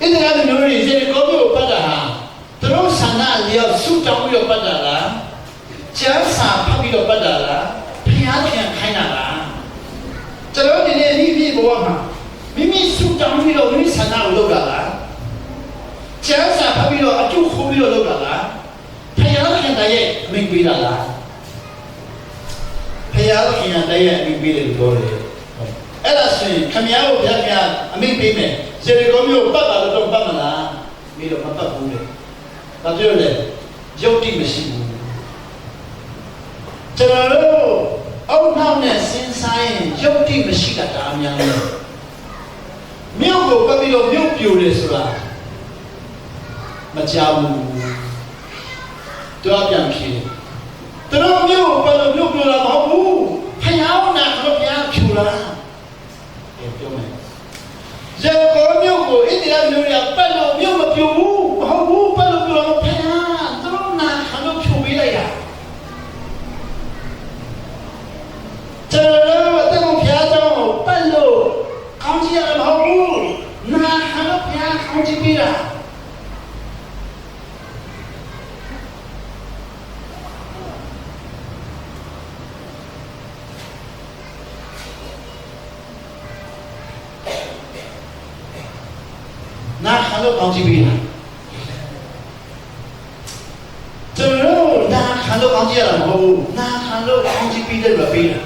အဲ့ဒါကမျိုးတွေဇေရီကောမျိုးပတ်တာဟာသူတို့ဆန္ဒရောက်ဆူတောင်းပြီးတော့ပတ်တာလားကျမ်းစာဖတ်ပြီးတော့ပတ်တာလားဖျားခံခိုင်းတာလားကျွန်တော်ဒီနေ့ဒီဘဝမှာမိမိဆူတောင်းပြီးတော့မိမိဆန္ဒကိုလုပ်တာလားကျမ်းစာဖတ်ပြီးတော့အကျိုးခိုးပြီးတော့လုပ်တာလားဖျားခံတဲ့ရဲ့မိပြီးတာလားဖျားခင်ရတဲ့အမိပေးတယ်လို့ပြောတယ်အဲ့ဒါဆိုရင်ခမည်းတော်ဘုရားကအမိပေးမယ်ဇေရီကောမျိုးပတ်တာတော့ပတ်မလားပြီးတော့မပတ်ဘူးလေဘာပြောလဲယုတ်တိမရှိဘူးကျွန်တော်တို့အောက်နောက်နဲ့စဉ်းစားရင်ယုတ်တိမရှိတာဒါအများကြီးမြို့ကိုပတ်ပြီးတော့မြို့ပြိုတယ်ဆိုတာမကြောက်ဘူးတော့ပြန်ဖြေသူတို့မျိုးဘာလို့မျိုးပြလာမဟုတ်ဘူးဖျားနာတော့ပြားဖြူလာပြောမယ်ဇေကောမျိုးကိုဣတိယမျိုးရပတ်လို့မျိုးမပြူဘူးမဟုတ်ဘူးပတ်လို့ပြောတော့ဖျားသူတို့နာတော့ဖြူပေးလိုက်တာကျွန်တော်တို့ဖျားတော့ပတ်လို့ကောင်းကြီးရမဟုတ်ဘူးနာတော့ဖျားကောင်းကြီးပေးတာနာခံလို့ကောင်းကြည့်ပြီလားကျွန်တော်နာခံလို့ကောင်းကြည့်ရတာမဟုတ်ဘူးနာခံလို့ကောင်းကြည့်ပြီးတယ်လို့ပြီးတာ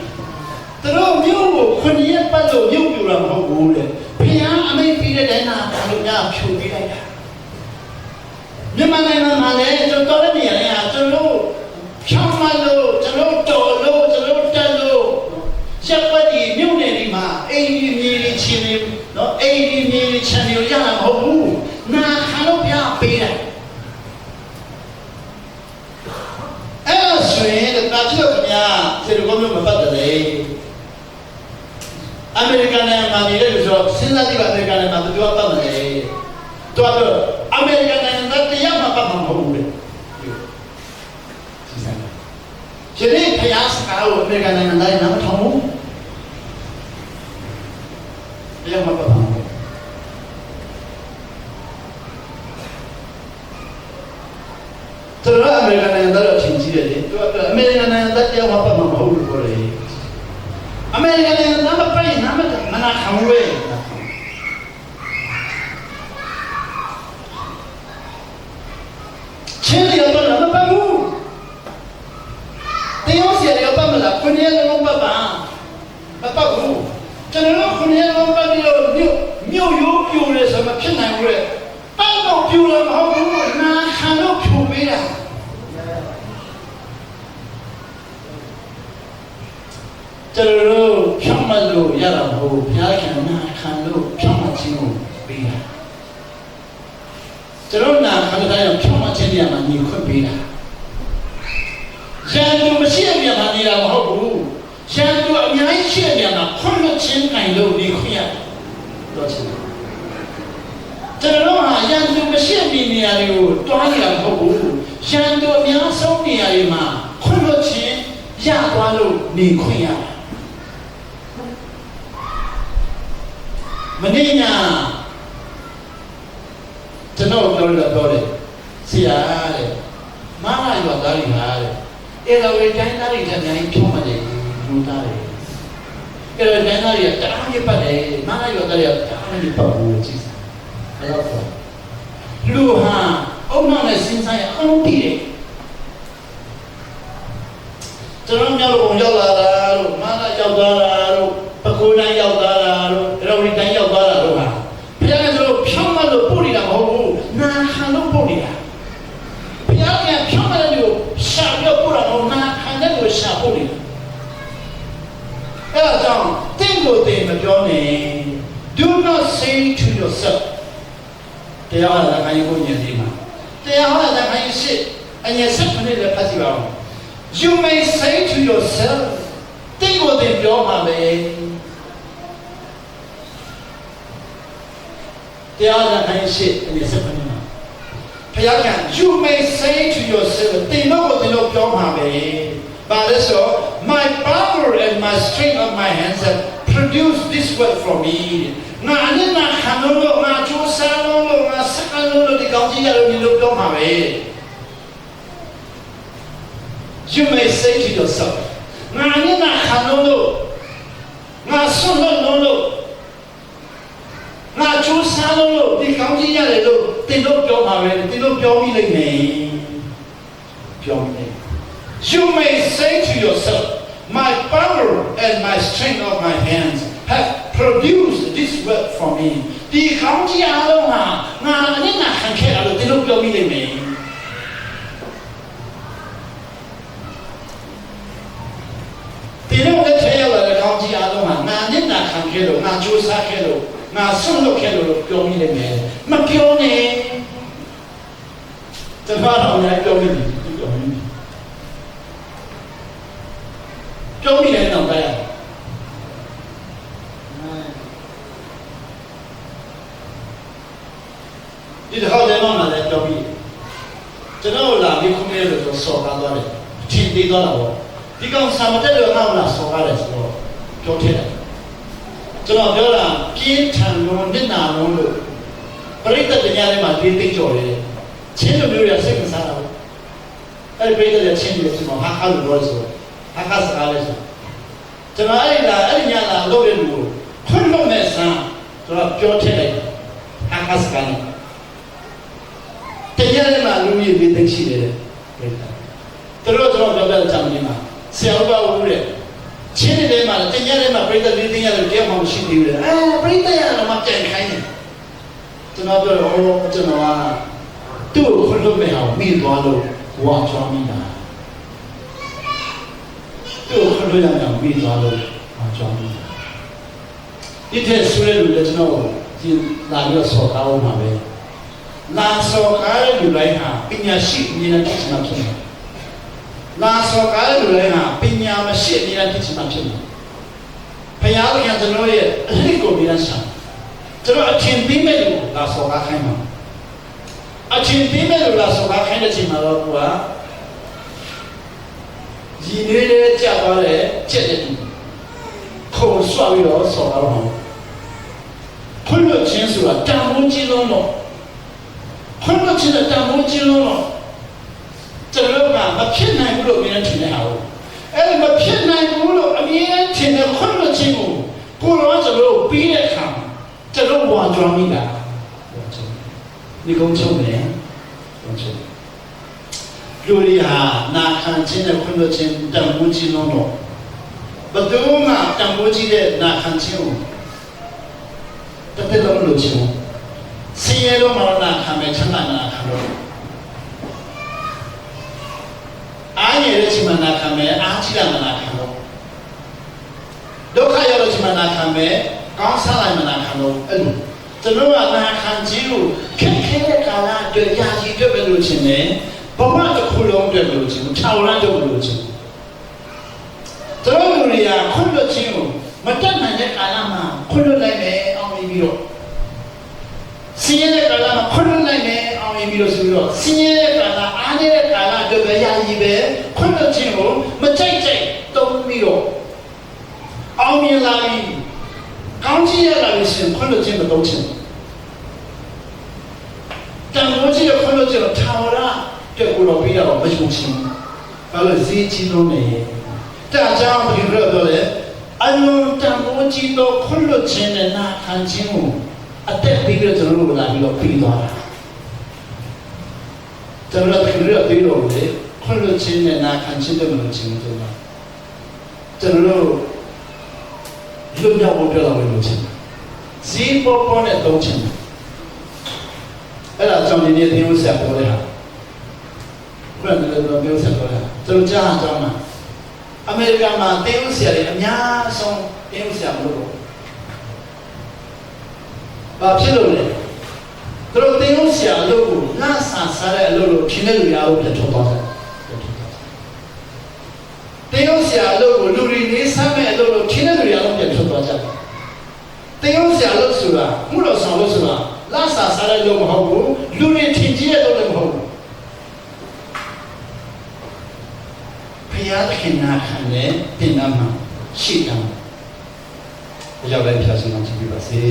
သူတို့မြို့ကိုခွန်ရက်ပတ်လို့မြို့ပြူတာမဟုတ်ဘူးလေဖျားအမိတ်ပြီးတဲ့တိုင်းနာခံလို့ညဖြူပြီးလိုက်တာမြန်မာနိုင်ငံမှာလည်းကျွန်တော်လည်းနေရရင်ကျွန်တော်ဖြောင်းမလို့ကျွန်တော်တော်လို့ကျွန်တော်တက်လို့ချက်ပတ်ဒီမြို့နယ်ဒီမှာအိမ်ကြီးမြေကြီးချင်းနေနော်အိမ်ကြီးမြေကြီးချင်းနေရတာမဟုတ်ဘူးနာခံလို့ပြပေးတယ်အဲ့ဆိုရင်ဒါကြည့်လို့ခင်ဗျာစေတကောမျိုးမပတ်တယ်လေအမေရိကန်နိုင်ငံမှာနေတဲ့လူဆိုစဉ်းစားကြည့်ပါအမေရိကန်နိုင်ငံမှာသူကပတ်မလဲသူကတော့အမေရိကန်နိုင်ငံသားတရားမှပတ်မှာမဟုတ်ဘူးလေဒီနေ့ဖျားစကားကိုအမေရိကန်နိုင်ငံသားနားမထောင်ဘူးတရားမှပတ်မှာကျွန်တော်အမေရိကန်နိုင်ငံသားတော့ချင်းကြီးတယ်လေသူကအမေရိကန်နိုင်ငံသားတရားမှပတ်မှာမဟုတ်ဘူးပြောတယ်အမေရိကန်နိုင်ငံသားမပတ်ရင်နားမ နာခံဝဲချင်းရတော့မပတ်ဘူးတရားစီရပတ်မလားခွန်ရလုံးပတ်ပါမပတ်ဘူးကျွန်တော်ခွန်ရလုံးပတ်ပြီးတော့မြို့ရိုးပြိုလဲဆိုမှဖြစ်နိုင်ဘူးလေတောက်တော့ပြိုလည်းမဟုတ်ဘူးနာခံတော့ဖြိုပေးတာကျွန်တော်ဖြောင်းမလို့ရတာမဟုတ်ဘုရားခင်နာခံလို့ဖြောင်းမခြင်းကိုပေးတာကျွန်တော်နာခံတဲ့ဖြောင်းမခြင်းနေရာမှာညီခွင့်ပေးတာရန်သူမရှိတဲ့နေရာမှာနေတာမဟုတ်ဘူးရန်သူအများကြီးရှိတဲ့နေရာမှာခွင့်လွှတ်ခြင်းနိုင်လို့ညီခွင့်ရတော့ချင်ကျွန်တော်ဟာရန်သူမရှိတဲ့နေရာတွေကိုတွားနေတာမဟုတ်ဘူးရန်သူအများဆုံးနေရာတွေမှာခွင့်လွှတ်ခြင်းရသွားလို့ညီခွင့်ရမနေ့ညကျွန်တော်ပြောတယ်ဆရာတဲ့မာနရွာသားတွေဟာတဲ့အဲ့တော့ဝေတိုင်းသားတွေတက်တိုင်းဖြုံးမှတယ်လူသားတွေအဲ့တော့တိုင်းသားတွေကတအားရပတ်တယ်မာနရွာသားတွေကတအားရပတ်ဘူးကြည့်စမ်းအဲ့တော့လူဟာအုံနောက်နဲ့စဉ်းစားရအောင်တည်တယ်ကျွန်တော်မျိုးလုံးရောက်လာတာလို့မာနရောက်သွားတာလို့ပကိုးတိုင်းရောက်သွားတာလို့ရော်ရီတိုင်းရောက်သွားတာလို့ဟာဘုရားကကျွန်တော်ဖြောင်းမလို့ပို့နေတာမဟုတ်ဘူးနာခံလို့ပို့နေတာဘုရားကဖြောင်းမလို့ရှာပြီးပို့တာမဟုတ်နာခံတဲ့ကိုရှာပို့နေတာအဲ့ဒါကြောင့်တင့်ကိုတင့်မပြောနဲ့ do not say to yourself တရားဟောတာခိုင်းကိုညင်ဒီမှာတရားဟောတာခိုင်းရှိအငယ်ဆက်ခနဲ့လည်းဖတ်ကြည့်ပါဦး you may say to yourself တင့်ကိုတင့်ပြောပါပဲတရားဟောတာခိုင်းရှိအငယ်ဆက်ခနဲ့ဘုရားက you may say to yourself တင်တော့ပြောပါပဲဘာလဲဆို my power and my strength of my hands have produced this work for me ငါနဲ့ငါခံလို့ငါကြိုးစားလို့ငါစကားလို့ဒီကောင်းကြီးရလို့ပြောပါပဲ you may say to yourself ငါနဲ့ငါခံလို့ငါဆွလို့ငါကြိုးစားလို့ဒီကောင်းကြီးရတယ်လို့တင်လို့ပြောပါပဲတင်လို့ပြောမိလိမ့်မယ်ပြောမိလိမ့်You may say to yourself, my power and my strength of my hands have produced this work for me. ဒီကောင်းကြီးအားလုံးဟာငါနဲ့ငါခံခဲ့ရလို့ဒီလိုပြောမိလိမ့်မယ်ဒီလိုနဲ့ထဲရတဲ့ကောင်းကြီးအားလုံးဟာငါနဲ့ငါခံခဲ့လို့ငါကြိုးစားခဲ့လို့ငါဆုံးလုပ်ခဲ့လို့ပြောမိလိမ့်မယ်မပြောနဲ့တမန်တော်များပြောမိတယ်ပြောမိတယ်ပြောမိတယ်တော့ပဲဒီတော့လည်းမလည်းပြောပြီးကျွန်တော်လာပြီးခုမဲလို့ဆိုကားသွားတယ်ထင်သေးသွားတာပေါ့ဒီကောင်ဆာမတက်လို့ငါ့ကိုလာဆောကားတယ်ဆိုတော့ပြောထည့်တယ်ကျွန်တော်ပြောတာပြင်းထန်လို့မျက်နာလုံးလို့ပရိသတ်တရားထဲမှာဒီသိကြော်တယ်ချင်းလိုမျိုးရစိတ်မစားတော့အဲ့ဒီပရိသတ်ရချင်းတယ်ဆိုတော့ဟာလို့ပြောဆိုဟာကစကားလဲဆိုကျွန်တော်အဲ့ညလာလုပ်ရလို့ခွင့်လို့မဲ့ဆန်းကျွန်တော်ပြောထည့်လိုက်ဟာကစကားနဲ့တရားထဲမှာလူကြီးလေးသိရှိတယ်ပရိသတ်ကျွန်တော်ပြောပြတဲ့ကြောင့်ဒီမှာဆရာဘဦးတဲ့ချင်းတွေထဲမှာတရားထဲမှာပရိသတ်လေးသိရတယ်တရားမှမရှိသေးဘူးလေပရိသတ်ရတော့မှပြန်ခိုင်းတယ်ကျွန်တော်ပြောတော့ကျွန်တော်ကသူ့ကိုခွင့်လို့မဲ့အောင်မိသွားလို့ဝါချောင်းမိတာသူ့ကိုခွင့်လို့ရအောင်မိသွားလို့ဝါချောင်းမိတာဒီတဲ့ဆွေးလို့လည်းကျွန်တော်ဒီလာပြီးဆော်ကားအောင်ပါပဲလာဆော်ကားတဲ့လူတိုင်းဟာပညာရှိအမြင်နဲ့သိချင်မှဖြစ်တယ်လာဆော်ကားတဲ့လူတိုင်းဟာပညာမရှိအမြင်နဲ့သိချင်မှဖြစ်တယ်ဘုရားကကျွန်တော်ရဲ့အလေးကိုမြင်ဆောင်ကျွန်တော်အထင်ပေးမဲ့လူလာဆော်ကားခိုင်းမှာအထင်ပေးမဲ့လူလာဆော်ကားခိုင်းတဲ့ချိန်မှာတော့သူကဒီနေ့ကြာသွားတဲ့ကျက်တဲ့ခုံဆွပြီးတော့ဆော်ကားတော့ခွင့်လို့ချင်းဆိုတာတန်ဖိုးကြီးလုံးတော့ခွင့်လို့ချင်းတဲ့တန်ဖိုးကြီးလုံးတော့ကျွန်တော်ကမဖြစ်နိုင်ဘူးလို့မြင်ထင်တဲ့ဟာကိုအဲ့ဒီမဖြစ်နိုင်ဘူးလို့အမြင်ထင်တဲ့ခွင့်လို့ချင်းကို ကိုယ်တော့ကျွန်တော်ပြီးတဲ့အခါကျွန်တော်ဝါကြွားမိတာဒီကုန်းချုံတယ်ကုန်းချုံလူတွေဟာနာခံခြင်းနဲ့ခွင့်လွှတ်ခြင်းတန်ဖိုးကြီးလုံးတော့ဘယ်သူမှတန်ဖိုးကြီးတဲ့နာခံခြင်းကိုတစ်သက်လုံးလို့ခြင်းဆင်းရဲလို့မနာခံမဲ့ချမ်းသာနာခံလို့အားရတဲ့ချိန်မှာနာခံမဲ့အားကြီးတာနာခံလို့ဒုက္ခရောက်တဲ့ချိန်မှာနာခံမဲ့ကောင်းစားလိုက်မှနာခံလို့အဲ့လိုကျွန်တော်ကနာခံခြင်းကိုခက်ခဲတဲ့ကာလအတွက်ယာယီအတွက်ပဲလို့ခြင်းနဲ့ဘဝတစ်ခုလုံးအတွက်လို့ခြင်းထောင်ရမ်းတော့လို့ခြင်းကျွန်တော်တို့တွေကခွင့်လွှတ်ခြင်းကိုမတတ်နိုင်တဲ့ကာလမှာခွင့်လွှတ်လိုက်မယ်အောင်ပြီးတော့ဆင်းရဲတဲ့ကာလမှာခွင့်လွှတ်လိုက်မယ်အောင်ပြီးတော့ဆိုပြီးတော့ဆင်းရဲတဲ့ကာလအားနည်းတဲ့ကာလအတွက်ပဲယာယီပဲခွင့်လွှတ်ခြင်းကိုမကြိုက်ကြိုက်တုံးပြီးတော့အောင်မြင်လာပြီးကောင်းကြီးရလာလို့ရှိရင်ခွင့်လွှတ်ခြင်းမသုံးခြင်းတန်ဖိုးကြီးရခွင့်လွှတ်ခြင်းထာဝရတဲ့ကိုတော့ပြီးတော့မယုံခြင်းဘာလို့ဈေးကြီးလုံးနေဒါကြောင့်ဒီလိုပြောတယ်အလုံးတန်ဖိုးကြီးတော့ခွင့်လွှတ်ခြင်းနဲ့နာခံခြင်းကိုအသက်ပြီးတော့ကျွန်တော်တို့လာပြီးတော့ပြီးသွားတာကျွန်တော်တို့ဒီလိုပြီးတော့လေခွင့်လွှတ်ခြင်းနဲ့နာခံခြင်းတွေမလို့ခြင်းဆိုတာကျွန်တော်တို့လွတ်မြောက်ဖို့ပြောတော့လို့ခြင်းဈေးပေါ်ပေါ်နဲ့သုံးခြင်းအဲ့ဒါကြောင့်ဒီနေ့သင်ဥစ္စာပေါ်တဲ့ဟာဘယ်လိုလဲပြောဆက်တော့လဲကျွန်တော်ကြားအောင်မှာအမေရိကန်မှာသင်ဥစ္စာတွေအများဆုံးသင်ဥစ္စာမလို့ဘာဖြစ်လို့လဲသူတို့သင်ဥစ္စာအလုပ်ကိုနှာစားစားတဲ့အလုပ်လို့ထင်တဲ့လူများကိုပြန်ထုတ်သွားတယ်သင်ဥစ္စာအလုပ်ကိုလူတွေနေစားမဲ့အလုပ်လို့ထင်တဲ့လူများကိုပြန်ထုတ်သွားကြတယ်သင်ဥစ္စာအလုပ်ဆိုတာမှုတော်ဆောင်လို့ဆိုတာနှာစားစားတဲ့အလုပ်မဟုတ်ဘူးလူတွေထင်ကြီးတဲ့အလုပ်လည်းမဟုတ်ဘူးဘုရားသခင်နာခံတဲ့တင်နာမှာရှိတယ်ဘုရားလည်းဖြာစင်းအောင်ကြည့်ပါစေ